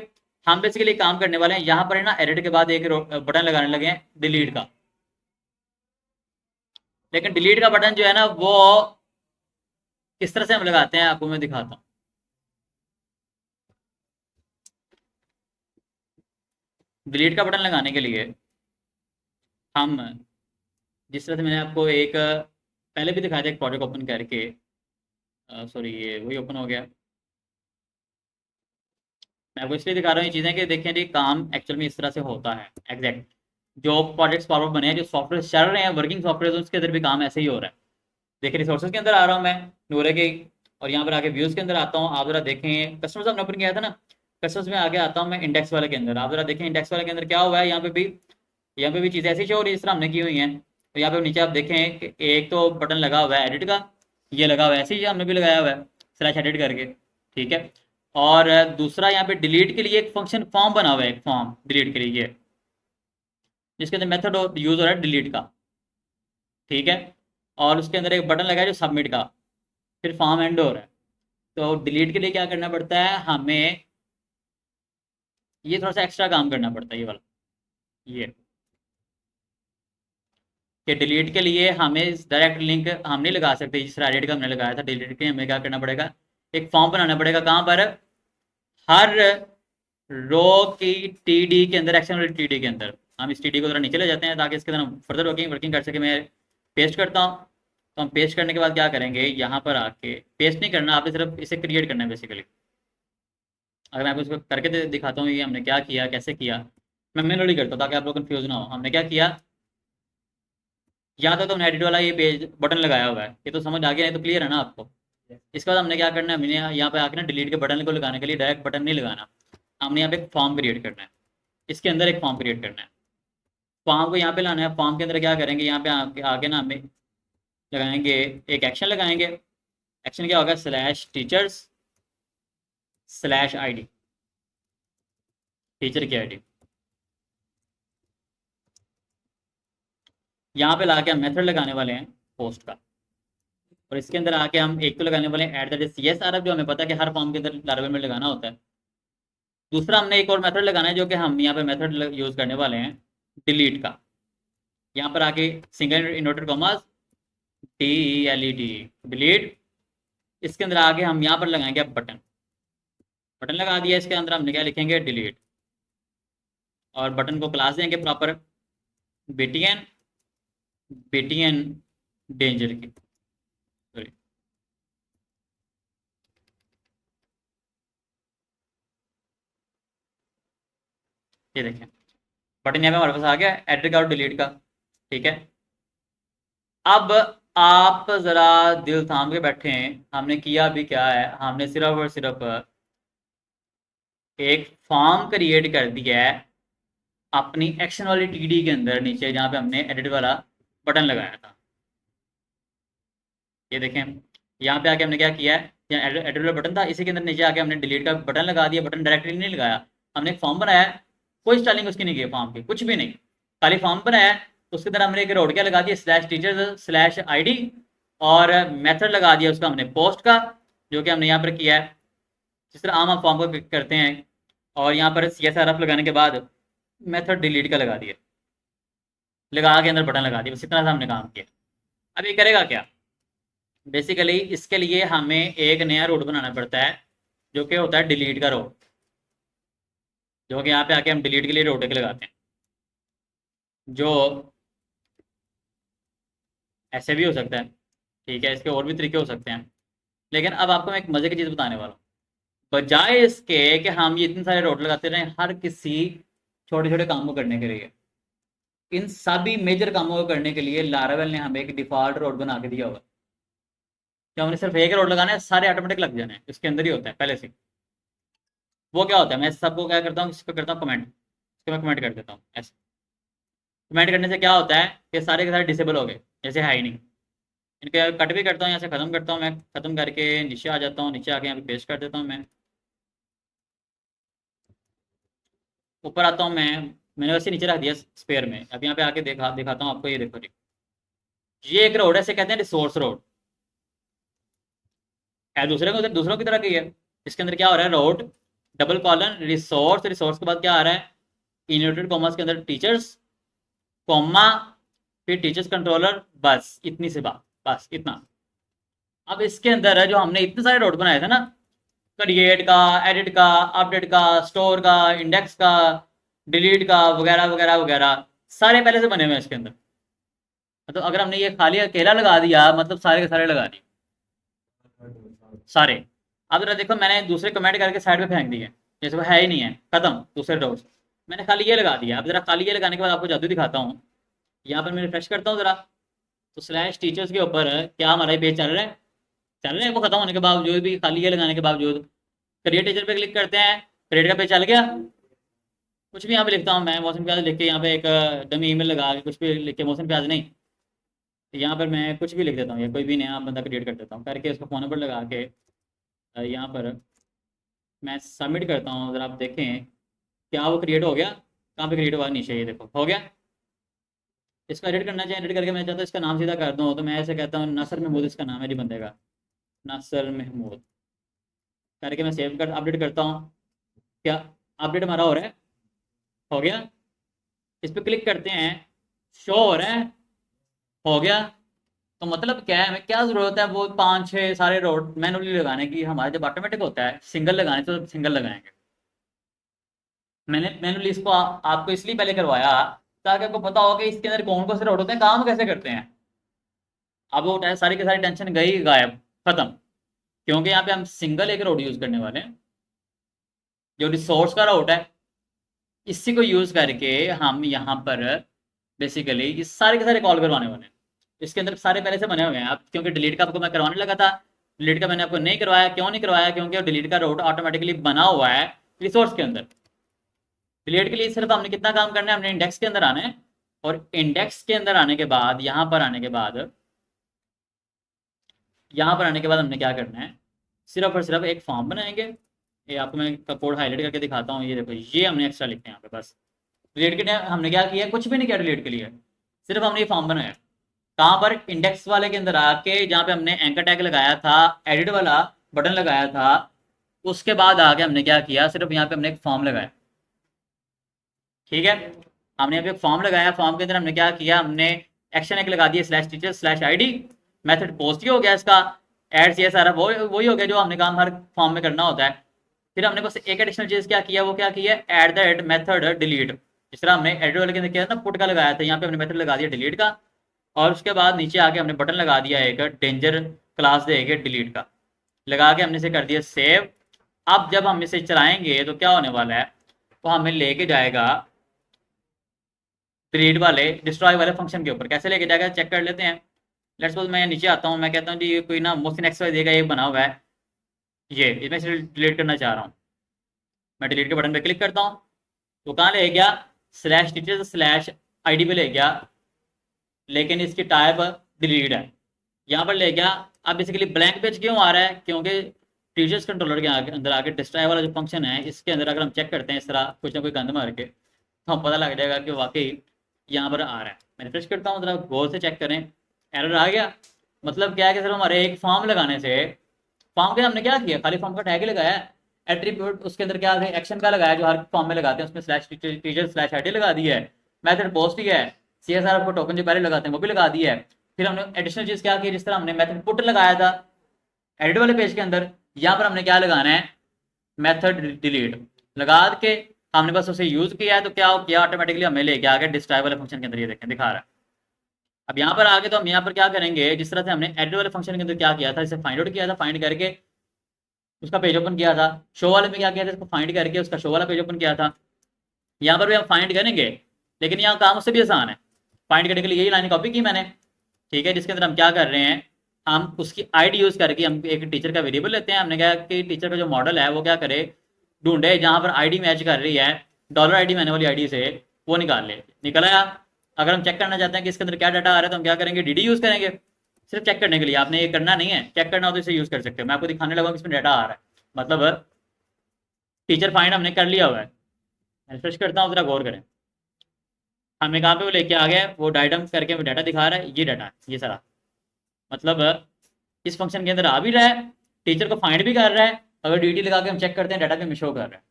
हम बेसिकली काम करने वाले हैं यहाँ पर है ना, एडिट के बाद एक बटन लगाने लगे हैं डिलीट का, लेकिन डिलीट का बटन जो है ना वो किस तरह से हम लगाते हैं आपको मैं दिखाता हूँ। डिलीट का बटन लगाने के लिए हम, जिस तरह से मैंने आपको एक पहले भी दिखाया था एक प्रोजेक्ट ओपन करके, सॉरी ये वही ओपन हो गया, मैं आपको इसलिए दिखा रहा हूँ ये चीज़ें कि देखें जी काम एक्चुअल में इस तरह से होता है एग्जैक्ट, जो प्रोजेक्ट्स फॉरवर्ड बने हैं, जो सॉफ्टवेयर चल रहे हैं वर्किंग सॉफ्टवेयर, उसके अंदर भी काम ऐसे ही हो रहा है। देखिए रिसोर्सेज के अंदर आ रहा हूँ मैं नूरे के, और यहाँ पर आके व्यूज़ के अंदर आता हूँ, आप जरा देखें कस्टमर्स हमने ओपन किया था ना, कस्टमर्स में आगे आता हूँ मैं इंडेक्स वाले के अंदर, आप जरा देखें इंडेक्स वाले के अंदर क्या हुआ है, यहाँ पे भी चीज़ें ऐसी शो हो रही है जिस तरह हमने की हुई हैं। तो यहाँ पे नीचे आप देखें कि एक तो बटन लगा हुआ है एडिट का, ये लगा हुआ है, ऐसे ही हमने भी लगाया हुआ है स्लैश एडिट करके, ठीक है। और दूसरा यहाँ पे डिलीट के लिए एक फंक्शन फॉर्म बना हुआ है, एक फॉर्म डिलीट के लिए, जिसके अंदर मेथड यूज हो रहा है डिलीट का, ठीक है। और उसके अंदर एक बटन लगा है जो सबमिट का, फिर फॉर्म एंड हो रहा है। तो डिलीट के लिए क्या करना पड़ता है हमें, ये थोड़ा सा एक्स्ट्रा काम करना पड़ता है, ये वाला, ये कि डिलीट के लिए हमें डायरेक्ट लिंक हम नहीं लगा सकते जिस रेडिट का हमने लगाया था। डिलीट के लिए हमें क्या करना पड़ेगा, एक फॉर्म बनाना पड़ेगा। कहाँ पर, हर रो की टीडी के अंदर, एक्शन वाली टीडी के अंदर। हम इस टीडी को थोड़ा नीचे ले जाते हैं ताकि इसके अंदर हम फर्दर वर्किंग कर सके। मैं पेस्ट करता हूँ। तो हम पेस्ट करने के बाद क्या करेंगे, यहाँ पर आके पेस्ट नहीं करना, आपने सिर्फ इसे क्रिएट करना है बेसिकली। अगर मैं आपको इसको करके दिखाता हूँ ये हमने क्या किया, कैसे किया। मैं मैनुअली करता हूँ ताकि आप लोग कंफ्यूज ना हो। हमने क्या किया, या तो हमने एडिट वाला ये पेज बटन लगाया हुआ है, ये तो समझ आ गया, नहीं तो क्लियर है ना आपको। इसके बाद हमने क्या करना है, हमने यहाँ पे आके ना डिलीट के बटन को लगाने के लिए डायरेक्ट बटन नहीं लगाना, हमने यहाँ पे एक फॉर्म क्रिएट करना है। इसके अंदर एक फॉर्म क्रिएट करना है। फॉर्म को यहाँ पे लाना है। फॉर्म के अंदर क्या करेंगे, यहाँ पे आके ना हमें लगाएंगे, एक एक्शन लगाएंगे। एक्शन क्या होगा, slash teachers slash ID, teacher की ID। यहाँ पे लाके हम मेथड लगाने वाले हैं पोस्ट का, और इसके अंदर आके हम एक तो लगाने वाले हैं @CSRF, जो हमें पता है कि हर फॉर्म के अंदर लारावेल में लगाना होता है। दूसरा हमने एक और मेथड लगाना है जो कि हम यहाँ पे मेथड यूज करने वाले हैं डिलीट का। यहाँ पर आके single inverted commas DELET, delete. इसके अंदर आगे हम यहाँ पर लगाएंगे बटन। बटन लगा दिया, इसके अंदर हमने क्या लिखेंगे, डिलीट। और बटन को क्लास देंगे प्रॉपर BTN डेंजर की, सॉरी। ये देखें बटन यहाँ पे हमारे पास आ गया, एडिट का और डिलीट का। ठीक है, अब आप जरा दिल थाम के बैठे हैं। हमने किया भी क्या है, हमने सिर्फ और सिर्फ एक फॉर्म क्रिएट कर दिया है अपनी एक्शन वाली टीडी के अंदर नीचे, जहाँ पे हमने एडिट वाला बटन लगाया था। ये देखें, यहाँ पे आके हमने क्या किया है, यहाँ एडिट वाला बटन था, इसी के अंदर नीचे आके हमने डिलीट का बटन लगा दिया। बटन डायरेक्टली नहीं लगाया, हमने एक फॉर्म बनाया है, कोई स्टाइलिंग उसकी नहीं की फॉर्म की, कुछ भी नहीं, खाली फॉर्म बनाया है। उसके अंदर हमने एक रोड क्या लगा दिया, /teachers/ID, और मेथड लगा दिया उसका हमने पोस्ट का, जो कि हमने यहाँ पर किया है जिस तरह आम आप फॉर्म को क्लिक करते हैं। और यहाँ पर CSRF लगाने के बाद मेथड डिलीट का लगा दिया, लगा के अंदर बटन लगा दिया, बस इतना सा हमने काम किया। अब ये करेगा क्या, बेसिकली इसके लिए हमें एक नया रोड बनाना पड़ता है जो कि होता है डिलीट का रोड, जो कि यहाँ पे आके हम डिलीट के लिए रोड लगाते हैं, जो ऐसे भी हो सकता है। ठीक है, इसके और भी तरीके हो सकते हैं, लेकिन अब आपको मैं एक मजे की चीज़ बताने वाला हूँ। बजाय इसके कि हम ये इतने सारे रोड लगाते रहे हर किसी छोटे छोटे काम को करने के लिए, इन सभी मेजर कामों को करने के लिए लारावेल ने हमें एक डिफॉल्ट रोड बना के दिया हुआ है। तो हमने सिर्फ एक रोड लगाना है, सारे ऑटोमेटिक लग जाने हैं, इसके अंदर ही होता है पहले से। वो क्या होता है, मैं सबको क्या करता हूँ, इसको करता हूँ कमेंट, इसको मैं कमेंट कर देता हूँ ऐसे। कमेंट करने से क्या होता है कि सारे के सारे डिसेबल हो गए, जैसे है ही नहीं। इनके कट भी करता हूँ, यहाँ से ख़त्म करता हूँ, मैं ख़त्म करके नीचे आ जाता हूँ, नीचे आके यहाँ पे पेस्ट कर देता हूँ। मैं ऊपर आता हूँ, मैंने वैसे नीचे रख दिया स्पेयर में। अब यहाँ पे आके दिखाता हूँ आपको, ये देखो जी, ये एक रोड है, इसे कहते हैं रिसोर्स रोड, है दूसरों की तरह की है। इसके अंदर क्या हो रहा है, रोड ; रिसोर्स, रिसोर्स के बाद क्या आ रहा है, इन्वर्टेड कॉमर्स के अंदर टीचर्स, कॉमा, फिर टीचर्स कंट्रोलर, बस इतनी सी बात, बस इतना। अब इसके अंदर है जो हमने इतने सारे रोड बनाए थे ना, क्रिएट का, एडिट का, अपडेट का, स्टोर का, इंडेक्स का, डिलीट का, वगैरह वगैरह वगैरह, सारे पहले से बने हुए हैं इसके अंदर। तो अगर हमने ये खाली अकेला लगा दिया, मतलब सारे के सारे लगा दिए सारे। अब जरा देखो, मैंने दूसरे कमेंट करके साइड पे फेंक दिए, जैसे वो है ही नहीं है, खत्म दूसरे रोड। मैंने खाली ये लगा दिया। अब जरा खाली ये लगाने के बाद आपको जादू दिखाता हूँ। यहाँ पर मैं रिफ्रेश करता हूँ जरा, तो /टीचर्स के ऊपर क्या हमारा ये पेज चल रहे हैं वो खत्म होने के बावजूद भी, खाली ये लगाने के बावजूद। क्रिएट टीचर पे क्लिक करते हैं, क्रिएट का पेज चल गया। कुछ भी यहाँ पे लिखता हूँ मैं, मौसम प्याज लिख के, यहाँ पे एक डमी ईमेल लगा के कुछ भी लिख के, मौसम प्याज नहीं, यहाँ पर मैं कुछ भी लिख देता हूँ, या कोई भी नया बंदा क्रिएट कर देता हूँ करके, उसको फ़ोन नंबर लगा के यहाँ पर मैं सबमिट करता हूँ। अगर आप देखें क्या वो क्रिएट हो गया, कहाँ पे क्रिएट हुआ, नीचे ये देखो हो गया। इसको एडिट करना चाहिए, एडिट करके मैं चाहता हूँ इसका नाम सीधा कर दूँ, तो मैं ऐसे कहता हूँ नासिर महमूद, इसका नाम है जी बंदे का, नासिर महमूद करके मैं सेव कर अपडेट करता हूँ। क्या अपडेट हमारा हो रहा है, हो गया। इस पर क्लिक करते हैं, शो हो रहा है, हो गया। तो मतलब क्या है, हमें क्या ज़रूरत है वो 5-6 सारे रोड मैनुअली लगाने की? हमारा जब ऑटोमेटिक होता है सिंगल लगाने तो सिंगल लगाएंगे। मैंने मैनुअली इसको आपको इसलिए पहले करवाया ताकि आपको पता हो कि इसके अंदर कौन कौन से रोड होते हैं, काम कैसे करते हैं। अब वो सारी की सारी टेंशन गई गायब, खत्म। क्योंकि यहाँ पे हम सिंगल एक रोड यूज करने वाले हैं, जो रिसोर्स का रोड है। इसी को यूज करके हम यहाँ पर बेसिकली ये सारे के सारे कॉल करवाने वाले हैं। इसके अंदर सारे पहले से बने हुए हैं। अब क्योंकि डिलीट का आपको मैं करवाने लगा था, डिलीट का मैंने आपको नहीं करवाया। क्यों नहीं करवाया? क्योंकि डिलीट का रोड ऑटोमेटिकली बना हुआ है रिसोर्स के अंदर। डिलीट के लिए सिर्फ हमने कितना काम करना है, हमने इंडेक्स के अंदर आना है। और इंडेक्स के अंदर आने के बाद यहाँ पर आने के बाद हमने क्या करना है, सिर्फ और सिर्फ एक फॉर्म बनाएंगे। ये आपको मैं कोड हाईलाइट करके दिखाता हूँ। ये देखो, ये हमने एक्स्ट्रा लिखे हैं यहाँ पे। बस डिलीट के लिए हमने क्या किया, कुछ भी नहीं किया डिलीट के लिए, सिर्फ हमने ये फॉर्म बनाया। कहाँ पर? इंडेक्स वाले के अंदर आके, जहाँ पे हमने एंकर टैग लगाया था, एडिट वाला बटन लगाया था, उसके बाद आके हमने क्या किया, सिर्फ यहाँ पे हमने एक फॉर्म लगाया। ठीक है, हमने यहाँ पे एक फॉर्म लगाया। फॉर्म के अंदर हमने क्या किया, हमने एक्शन एक लगा दिया /teacher/id। मेथड पोस्ट ही हो गया इसका। एड सी सारा वही हो गया जो हमने काम हर फॉर्म में करना होता है। फिर हमने बस एक एडिशनल चीज क्या किया, वो क्या किया, add the add method delete. जिस तरह हमने एडिट वाले के अंदर किया था ना, पुट का लगाया था, यहाँ पे हमने मेथड लगा दिया डिलीट का। और उसके बाद नीचे आके हमने बटन लगा दिया एक डेंजर क्लास देके डिलीट का, लगा के हमने इसे कर दिया सेव। अब जब हम इसे चलाएंगे तो क्या होने वाला है, वो हमें लेके जाएगा डिलीट वाले डिस्ट्रॉय वाले फंक्शन के ऊपर। कैसे लेके जाएगा चेक कर लेते हैं। लेट्स सपोज मैं नीचे आता हूँ, मैं कहता हूँ जी ये कोई ना मोशन एक्सवाइज देगा, ये बना हुआ है, ये मैं इसे डिलीट करना चाह रहा हूँ। मैं डिलीट के बटन पे क्लिक करता हूँ, तो कहाँ ले गया, /teachers/id पे ले गया, लेकिन इसकी टाइप डिलीट है। यहाँ पर ले गया। अब बेसिकली ब्लैंक पेज क्यों आ रहा है, क्योंकि टीचर्स कंट्रोलर के अंदर आके डिस्ट्रॉय वाला जो फंक्शन है, इसके अंदर अगर हम चेक करते हैं इस तरह कुछ ना कोई गंद मार के, तो हम पता लग जाएगा कि वाकई यहाँ पर आ रहा है। मैं रिफ्रेश करता हूँ, जरा गौर से चेक करें, एरर आ गया। मतलब क्या है कि सर हमारे एक फॉर्म लगाने से, फॉर्म के हमने क्या किया, खाली फॉर्म का टैग ही लगाया है। एट्रीब्यूट उसके अंदर क्या है, एक्शन का लगाया जो हर फॉर्म में लगाते हैं, उसमें /teacher/id लगा दिया है। मेथड पोस्ट ही है, CSR को टोकन जो पहले लगाते हैं वो भी लगा दिया है। फिर हमने एडिशनल चीज क्या की, जिस तरह हमने मेथड पुट लगाया था एडिट वाले पेज के अंदर, यहाँ पर हमने क्या लगाना है, मेथड डिलीट लगा के हमने बस उसे यूज किया है। तो क्या हो गया, ऑटोमेटिकली हमें लेके आ गया डिस्ट्रॉय वाले फंक्शन के अंदर। ये देखें दिखा रहा है। अब यहाँ पर आगे तो हम यहाँ पर क्या करेंगे, जिस तरह से हमने एडिट वाले फंक्शन के अंदर क्या किया था, इसे फाइंड आउट किया था, फाइंड करके उसका पेज ओपन किया था। शो वाले में क्या किया था, इसको फाइंड करके उसका शो वाला पेज ओपन किया था। यहाँ पर भी हम फाइंड करेंगे, लेकिन यहाँ काम उससे भी आसान है। फाइंड करने के लिए यही लाइन कॉपी की मैंने, ठीक है, जिसके अंदर हम क्या कर रहे हैं, हम उसकी आईडी यूज करके हम एक टीचर का वेरिएबल लेते हैं। हमने कहा कि टीचर का जो मॉडल है वो क्या करे, ढूंढे जहाँ पर आईडी मैच कर रही है $ID मैंने वाली आईडी से, वो निकाल ले। निकल आया। अगर हम चेक करना चाहते हैं कि इसके अंदर क्या डाटा आ रहा है, तो हम क्या करेंगे, DD यूज करेंगे सिर्फ चेक करने के लिए। आपने ये करना नहीं है, चेक करना हो तो इसे यूज कर सकते हो। मैं आपको दिखाने लगा कि इसमें डाटा आ रहा है, मतलब टीचर फाइंड हमने कर लिया हुआ है। रिफ्रेश करता हूँ, जरा गौर करें, हमें कहाँ पे वो लेके आ गया, वो डाइटम करके हमें डाटा दिखा रहा है, ये डाटा है ये सारा। मतलब इस फंक्शन के अंदर आ भी रहा है, टीचर को फाइंड भी कर रहा है। अगर DD लगा के हम चेक करते हैं, डाटा पे शो कर रहा है।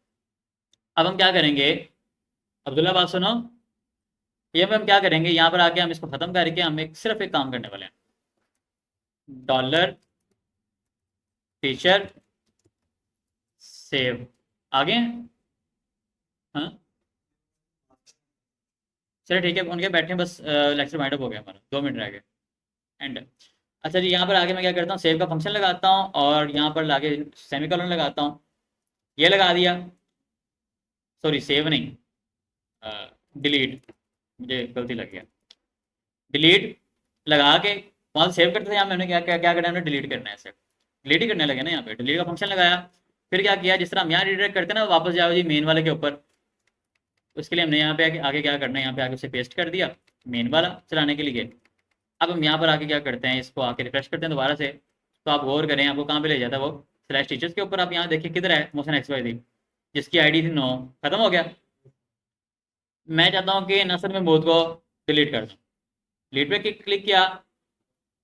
अब हम क्या करेंगे, अब्दुल्ला बात सुनो, ये हम क्या करेंगे, यहाँ पर आके हम इसको खत्म करके हम सिर्फ एक काम करने वाले हैं, $teacher सेव। आगे हाँ चलिए ठीक है, उनके बैठे हैं, बस लेक्चर वाइंड अप हो गया हमारा, 2 मिनट रह गए एंड। अच्छा जी, यहाँ पर आगे मैं क्या करता हूँ, सेव का फंक्शन लगाता हूँ और यहाँ पर लाके सेमीकोलन लगाता हूँ। ये लगा दिया, सॉरी सेव नहीं, डिलीट, मुझे गलती लग गया। डिलीट लगा के वहाँ सेव करते थे, यहाँ मैंने क्या क्या क्या करना है, हमने डिलीट करना है। ऐसे डिलीट ही करने लगे ना, यहाँ पे डिलीट का फंक्शन लगाया। फिर क्या किया, जिस तरह हम यहाँ रिडायरेक्ट करते हैं ना, वापस जाओ जी मेन वाले के ऊपर। उसके लिए हमने यहाँ पे आगे क्या करना है, यहाँ पे आगे उसे पेस्ट कर दिया मेन वाला चलाने के लिए। अब हम यहाँ पर आके क्या करते हैं, इसको आके रिफ्रेश करते हैं दोबारा से। तो आप गौर करें, आपको कहाँ पे ले जाता है वो, /teachers के ऊपर। आप यहाँ देखिए किधर है, मोशन XYZ, जिसकी आईडी थी 9, खत्म हो गया। मैं चाहता हूँ कि नसर महमूद को डिलीट कर दूँ, डिलीट पे क्लिक किया,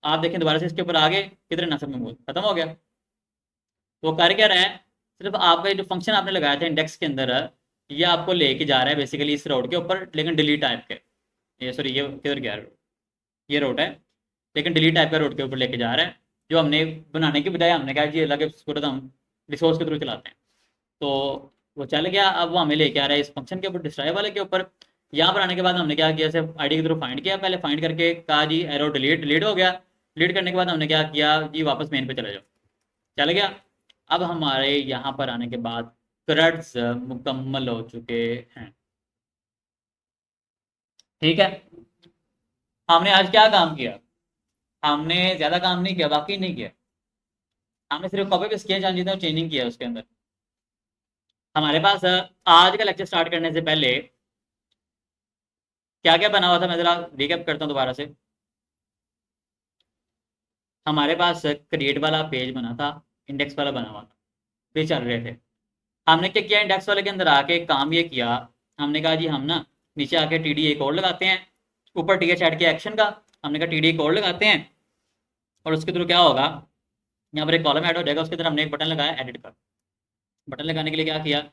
आप देखें दोबारा से इसके ऊपर आगे किधर है, नसर महमूद, खत्म हो गया। तो कर क्या रहा है, सिर्फ आपका जो फंक्शन आपने लगाया था इंडेक्स के अंदर, ये आपको लेके जा रहा है बेसिकली इस रोड के ऊपर, लेकिन डिलीट टाइप के। ये सॉरी, ये किधर गया, ये रोट है, लेकिन डिलीट टाइप का रोट के ऊपर लेके जा रहा है, जो हमने बनाने की बजाय हमने कहा जी अलग के सूरत हम रिसोर्स के थ्रू चलाते हैं। तो वो चल गया, अब वो हमें लेके आ रहा है इस फंक्शन के ऊपर, डिस्ट्रॉय वाले के ऊपर। यहाँ पर आने के बाद हमने क्या किया, सिर्फ आईडी के थ्रू फाइंड किया, पहले फाइंड करके कहा जी एरो डिलीट, डिलीट हो गया। डिलीट करने के बाद हमने क्या किया जी, वापस मेन पे चले जाओ, चल गया। अब हमारे यहाँ पर आने के बाद क्रड्स मुकम्मल हो चुके हैं। ठीक है, हमने आज क्या काम किया, हमने ज्यादा काम नहीं किया, बाकी नहीं किया, हमने सिर्फ कॉपी पेस्ट किया, जान जितना चेंजिंग किया उसके अंदर। हमारे पास आज का लेक्चर स्टार्ट करने से पहले क्या क्या बना हुआ था, मैं जरा रिकैप करता हूँ दोबारा से। हमारे पास क्रिएट वाला पेज बना था, इंडेक्स वाला बना हुआ था, ये चल रहे थे। हमने क्या किया, इंडेक्स वाले के अंदर आके काम ये किया, हमने कहा जी हम ना नीचे आके टी डी ए कोड लगाते हैं, ऊपर टी एच ऐड के एक्शन का, हमने कहा टी डी ए कोड लगाते हैं, और उसके थ्रू क्या होगा, यहाँ पर एक कॉलम ऐड हो जाएगा, उसके अंदर हमने एक बटन लगाया एडिट का। बटन लगाने के लिए क्या किया,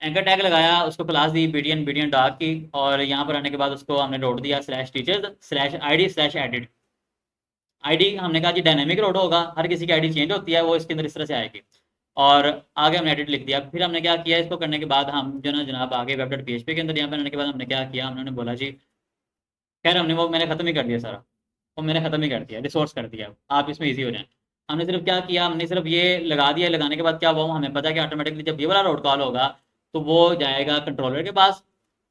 एंकर टैग लगाया, उसको क्लास दी बीडीएन बीडीएन डार्क की, और यहाँ पर आने के बाद उसको हमने रोड दिया slash teachers slash ID slash edit. ID हमने कहा जी डायनेमिक रोड होगा, हर किसी की आईडी चेंज होती है, वो इसके अंदर इस तरह से आएगी। और आगे हमने एडिट लिख दिया। फिर हमने क्या किया, इसको करने के बाद हम जो ना जनाब आगे वेब डॉट पीएचपी के अंदर यहाँ पर आने के बाद हमने क्या किया, हमने बोला जी खैर हमने वो मैंने ख़त्म ही कर दिया सारा, वो मैंने ख़त्म ही कर दिया, रिसोर्स कर दिया, आप इसमें ईजी हो जाए। हमने सिर्फ क्या किया, हमने सिर्फ ये लगा दिया, लगाने के बाद क्या हुआ, हमें पता है कि ऑटोमेटिकली जब ये वाला रोड कॉल होगा तो वो जाएगा कंट्रोलर के पास,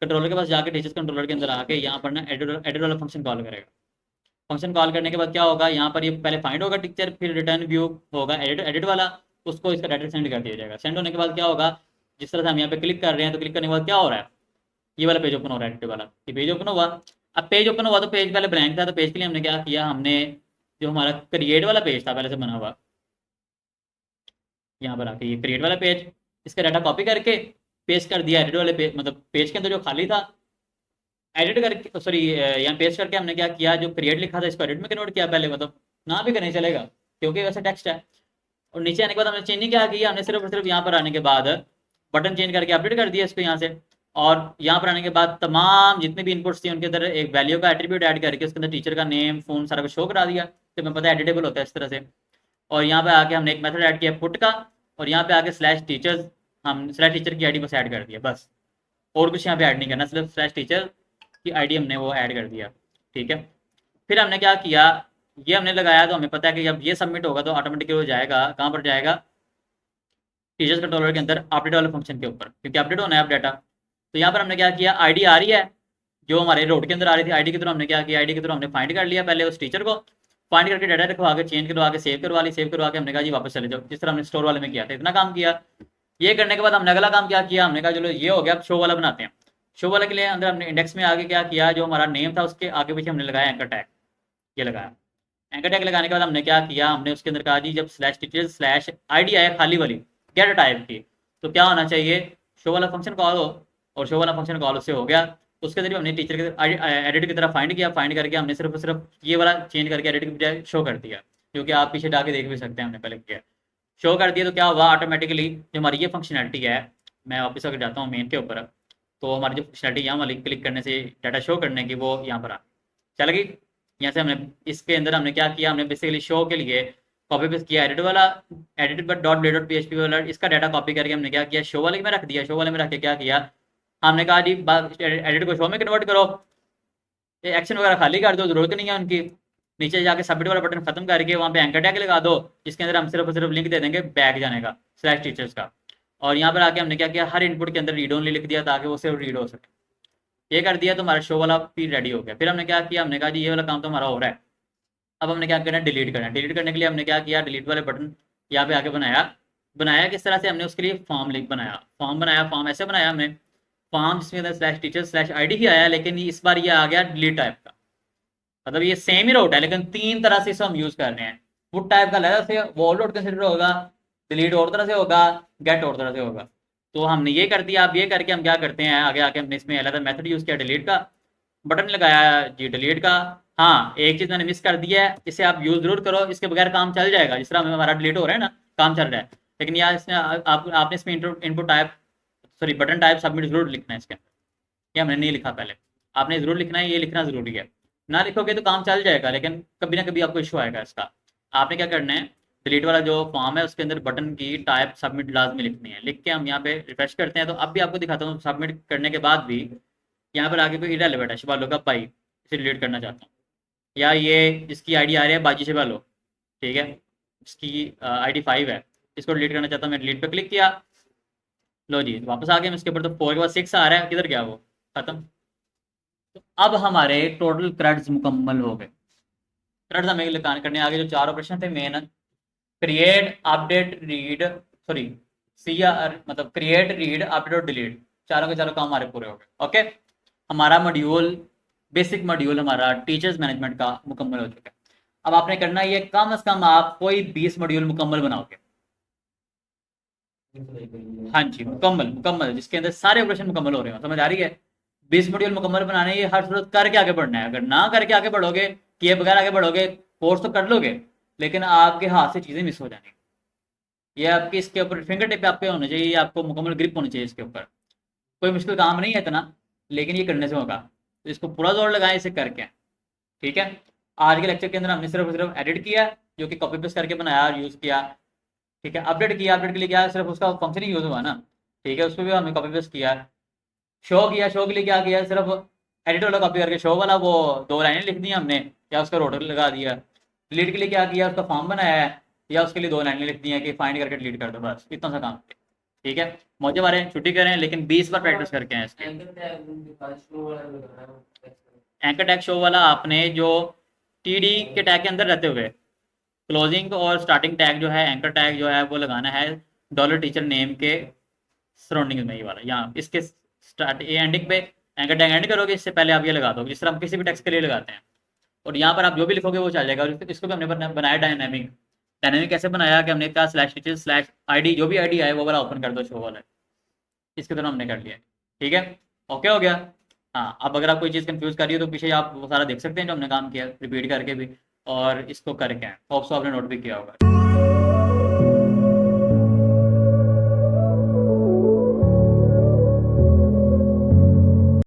कंट्रोलर के पास जाके टीचर्स कंट्रोलर के अंदर आके यहाँ पर ना एडिट वाला फंक्शन कॉल करेगा। फंक्शन कॉल करने के बाद क्या होगा, यहाँ पर ये पहले फाइंड होगा टीचर, फिर रिटर्न व्यू होगा एडिट एडिट वाला, उसको इसका डाटा सेंड कर दिया जाएगा। सेंड होने के बाद क्या होगा, जिस तरह से हम यहाँ पे क्लिक कर रहे हैं, तो क्लिक करने के बाद क्या हो रहा है, ये वाला पेज ओपन हो रहा है, एडिट वाला ये पेज ओपन हुआ। अब पेज ओपन हुआ तो पेज पहले ब्लैंक था, तो पेज के लिए हमने क्या किया, हमने जो हमारा क्रिएट वाला पेज था पहले से बना हुआ, यहाँ पर आके ये क्रिएट वाला पेज, इसका डाटा कॉपी करके पेस्ट कर दिया एडिट वाले पेज, मतलब पेज के अंदर जो खाली था एडिट करके, सॉरी यहाँ पेस्ट करके हमने क्या किया, जो क्रिएट लिखा था इसको एडिट में कन्वर्ट किया पहले, मतलब ना भी करने चलेगा क्योंकि वैसे टेक्स्ट है। और नीचे आने के बाद हमने चेंजिंग क्या किया, हमने सिर्फ और सिर्फ यहाँ पर आने के बाद बटन चेंज करके अपडेट कर दिया इसको यहाँ से। और यहाँ पर आने के बाद तमाम जितने भी इनपुट्स थी उनके अंदर एक वैल्यू का एट्रीब्यूट ऐड करके उसके अंदर टीचर का नेम फोन सारा कुछ शो करा दिया, तो मैं पता है एडिटेबल होता है इस तरह से। और यहाँ पे आके हमने एक मेथड ऐड किया पुट का, और यहाँ पे आके स्लैश टीचर्स, हम स्लैश टीचर की आईडी बस ऐड कर दिया बस, और कुछ यहाँ पे ऐड नहीं करना, सिर्फ स्लैश टीचर की आईडी हमने वो ऐड कर दिया। ठीक है, फिर हमने क्या किया, ये हमने लगाया, तो हमें पता है कि जब ये सबमिट होगा तो ऑटोमेटिकली वो जाएगा कहाँ पर जाएगा, टीचर्स कंट्रोलर के अंदर अपडेट वाले फंक्शन के ऊपर, क्योंकि अपडेट होना है अब डाटा। तो यहाँ पर हमने क्या किया, आईडी आ रही है जो हमारे रोड के अंदर आ रही थी, आईडी के थ्रू हमने क्या किया, आईडी के थ्रू हमने फाइंड कर लिया पहले उस टीचर को, फाइंड करके डाटा रखवा के चेंज करवा के सेव करवा ली, सेव करवा के हमने कहा जी वापस चले जाओ, जिस तरह हमने स्टोर वाले में किया था इतना काम किया। ये करने के बाद हमने अगला काम क्या किया, हमने कहा चलो ये हो गया, अब शो वाला बनाते हैं। शो वाले के लिए अंदर हमने इंडेक्स में आगे क्या किया, जो हमारा नेम था उसके आगे पीछे हमने लगाया एंकर टैग, ये लगाया। एंकर टैग लगाने के बाद हमने क्या किया, हमने उसके अंदर कहा जी जब स्लैश टीचर्स स्लैश आईडी आया खाली वाली गेट टाइप की, तो क्या होना चाहिए, शो वाला फंक्शन कॉल हो, और शो वाला फंक्शन कॉल उससे हो गया। उसके जरिए हमने टीचर के एडिट की तरह फाइंड किया, फाइंड करके हमने सिर्फ ये वाला चेंज करके एडिट की बजाय शो कर दिया, क्योंकि आप पीछे डाके देख भी सकते हैं हमने पहले किया। शो कर दिया तो क्या हुआ, ऑटोमेटिकली जो हमारी ये फंक्शनैलिटी है, मैं वापस अगर जाता हूँ मेन के ऊपर, तो हमारी जो फंक्शनैलिटी यहाँ वाली क्लिक करने से डाटा शो करने की वो यहाँ पर आ चल गई। यहाँ से हमने इसके अंदर हमने क्या किया, हमने बेसिकली शो के लिए कॉपी पेस्ट किया एडिट वाला, एडिट पर डॉट ब्लेड डॉट पीएचपी वाला, इसका डाटा कॉपी करके हमने क्या किया, शो वाले में रख दिया। शो वाले में रख के क्या किया, हमने कहा जी एडिट को शो में कन्वर्ट करो, ये एक्शन वगैरह खाली कर दो, जरूरत नहीं है उनकी। नीचे जाके सबमिट वाला बटन खत्म करके वहाँ पे एंकर टैग लगा दो, जिसके अंदर हम सिर्फ लिंक दे देंगे बैक जाने का स्लैश टीचर्स का। और यहाँ पर आके हमने क्या किया, हर इनपुट के अंदर रीड ओनली लिख दिया ताकि वो सिर्फ रीड हो सके। ये कर दिया तो हमारा शो वाला भी रेडी हो गया। फिर हमने क्या किया, हमने कहा जी ये वाला काम तो हमारा हो रहा है, अब हमने क्या करना है, डिलीट करना है। डिलीट करने के लिए हमने क्या किया, डिलीट वाले बटन यहाँ पे आके बनाया। बनाया किस तरह से, हमने उसके लिए फॉर्म लिंक बनाया, फॉर्म बनाया, फॉर्म ऐसे बनाया हमने, फॉर्म जिसमें अंदर स्लैश टीचर स्लैश आईडी ही आया, लेकिन इस बार ये आ गया डिलीट टाइप का, मतलब ये सेम ही रोट है लेकिन तीन तरह से इसे हम यूज कर रहे हैं। पुट टाइप का अलग से वो ऑल रोट कंसिडर होगा, डिलीट और तरह से होगा, गेट और तरह से होगा। तो हमने ये कर दिया। अब ये करके हम क्या करते हैं, आगे आके हमने इसमें अलग मेथड यूज किया, डिलीट का बटन लगाया जी, डिलीट का। हाँ, एक चीज मैंने मिस कर दिया है, इसे आप यूज जरूर करो, इसके बगैर काम चल जाएगा, जिस तरह हमारा डिलीट हो रहा है ना, काम चल रहा है, लेकिन यार इसमें आपने इसमें input type sorry button type submit जरूर लिखना है इसके अंदर, ये हमने नहीं लिखा पहले, आपने जरूर लिखना है, ये लिखना जरूरी है। ना लिखोगे तो काम चल जाएगा, लेकिन कभी ना कभी आपको इशू आएगा इसका। आपने क्या करना है, डिलीट वाला जो फॉर्म है उसके अंदर बटन की टाइप सबमिट लाजमी लिखनी है। लिख के हम यहाँ पे रिफ्रेश करते हैं तो अब भी आपको दिखाता हूँ, सबमिट करने के बाद भी यहाँ पर आगे कोई इरेलेवेंट है, शिबालो का भाई, इसे डिलीट करना चाहता हूँ। या ये जिसकी आईडी आ रही है बाजी शिबालो, ठीक है, इसकी आईडी 5 है, इसको डिलीट करना चाहता हूँ। मैं डिलीट पे क्लिक किया, लो जी वापस आ गए हम इसके ऊपर। तो 4 के बाद 6 आ रहा है, किधर गया वो, खत्म। तो अब हमारे टोटल क्रेडिट्स मुकम्मल हो गए। क्रेडिट्स हमें करने आगे जो 4 ऑपरेशन थे main, create update read, sorry C R, मतलब क्रिएट रीड अपडेट और डिलीट, चारों के चारों काम हमारे पूरे हो गए। ओके, हमारा मॉड्यूल, बेसिक मॉड्यूल हमारा टीचर्स मैनेजमेंट का मुकम्मल हो चुका है। अब आपने करना ये, कम से कम आप कोई 20 मॉड्यूल मुकम्मल बनाओगे। हाँ जी, मुकम्मल मुकम्मल, जिसके अंदर सारे ऑपरेशन मुकम्मल हो रहे हो, समझ आ रही है। 20 मॉड्यूल मुकम्मल बनाने, ये हर सूरत करके आगे बढ़ना है। अगर ना करके आगे बढ़ोगे, किए बगैर आगे बढ़ोगे, कोर्स तो कर लोगे लेकिन आपके हाथ से चीज़ें मिस हो जाएंगी। ये आपकी इसके ऊपर फिंगर टिप आपके होने चाहिए, आपको मुकम्मल ग्रिप होनी चाहिए इसके ऊपर। कोई मुश्किल काम नहीं है इतना, लेकिन ये करने से होगा। तो इसको पूरा जोर लगाएं इसे करके, ठीक है। आज के लेक्चर के अंदर हमने सिर्फ और सिर्फ एडिट किया, जो कि कॉपी पेस्ट करके बनाया और यूज़ किया, ठीक है। अपडेट किया, अपडेट के लिए क्या, सिर्फ उसका फंक्शन ही यूज़ हुआ ना, ठीक है, उस पर भी हमने कॉपी पेस्ट किया। शो किया, शो के लिए क्या किया, सिर्फ एडिट वाला कॉपी करके शो वाला वो 2 लाइनें लिख दी हमने, या उसका रोटर लगा दिया। डिलीट के लिए क्या किया, उसका फॉर्म बनाया है, या उसके लिए 2 लाइनें लिख दी हैं कि फाइंड करके डिलीट कर दो, बस इतना सा काम, ठीक है। मौजे बारे छुट्टी करें, लेकिन 20 बार प्रैक्टिस करके हैं इसके। एंकर टैग शो वाला आपने जो टीडी के टैग के अंदर रहते हुए क्लोजिंग और स्टार्टिंग टैग जो है, एंकर टैग जो है वो लगाना है डॉलर टीचर नेम के सराउंडिंग में, ये वाला यहाँ इसके स्टार्ट एंडिंग पे एंकर टैग एंड करोगे, इससे पहले आप ये लगा दो, जिस तरह हम किसी भी टेक्स्ट के लिए लगाते हैं। और यहाँ पर आप जो भी लिखोगे वो चल जाएगा। और इसको भी हमने बनाया डायनेमिक। डायनेमिक कैसे बनाया कि हमने कहा स्लैश टीचर स्लैश आईडी, जो भी आईडी है वो वाला ओपन कर दो, शो वाला, इसके तरह हमने कर लिया, ठीक है। ओके हो गया। हाँ, अब अगर आप कोई चीज़ कंफ्यूज कर रही हो तो पीछे आप वो सारा देख सकते हैं जो हमने काम किया रिपीट करके भी, और इसको करके होप सो आपने नोट भी किया होगा।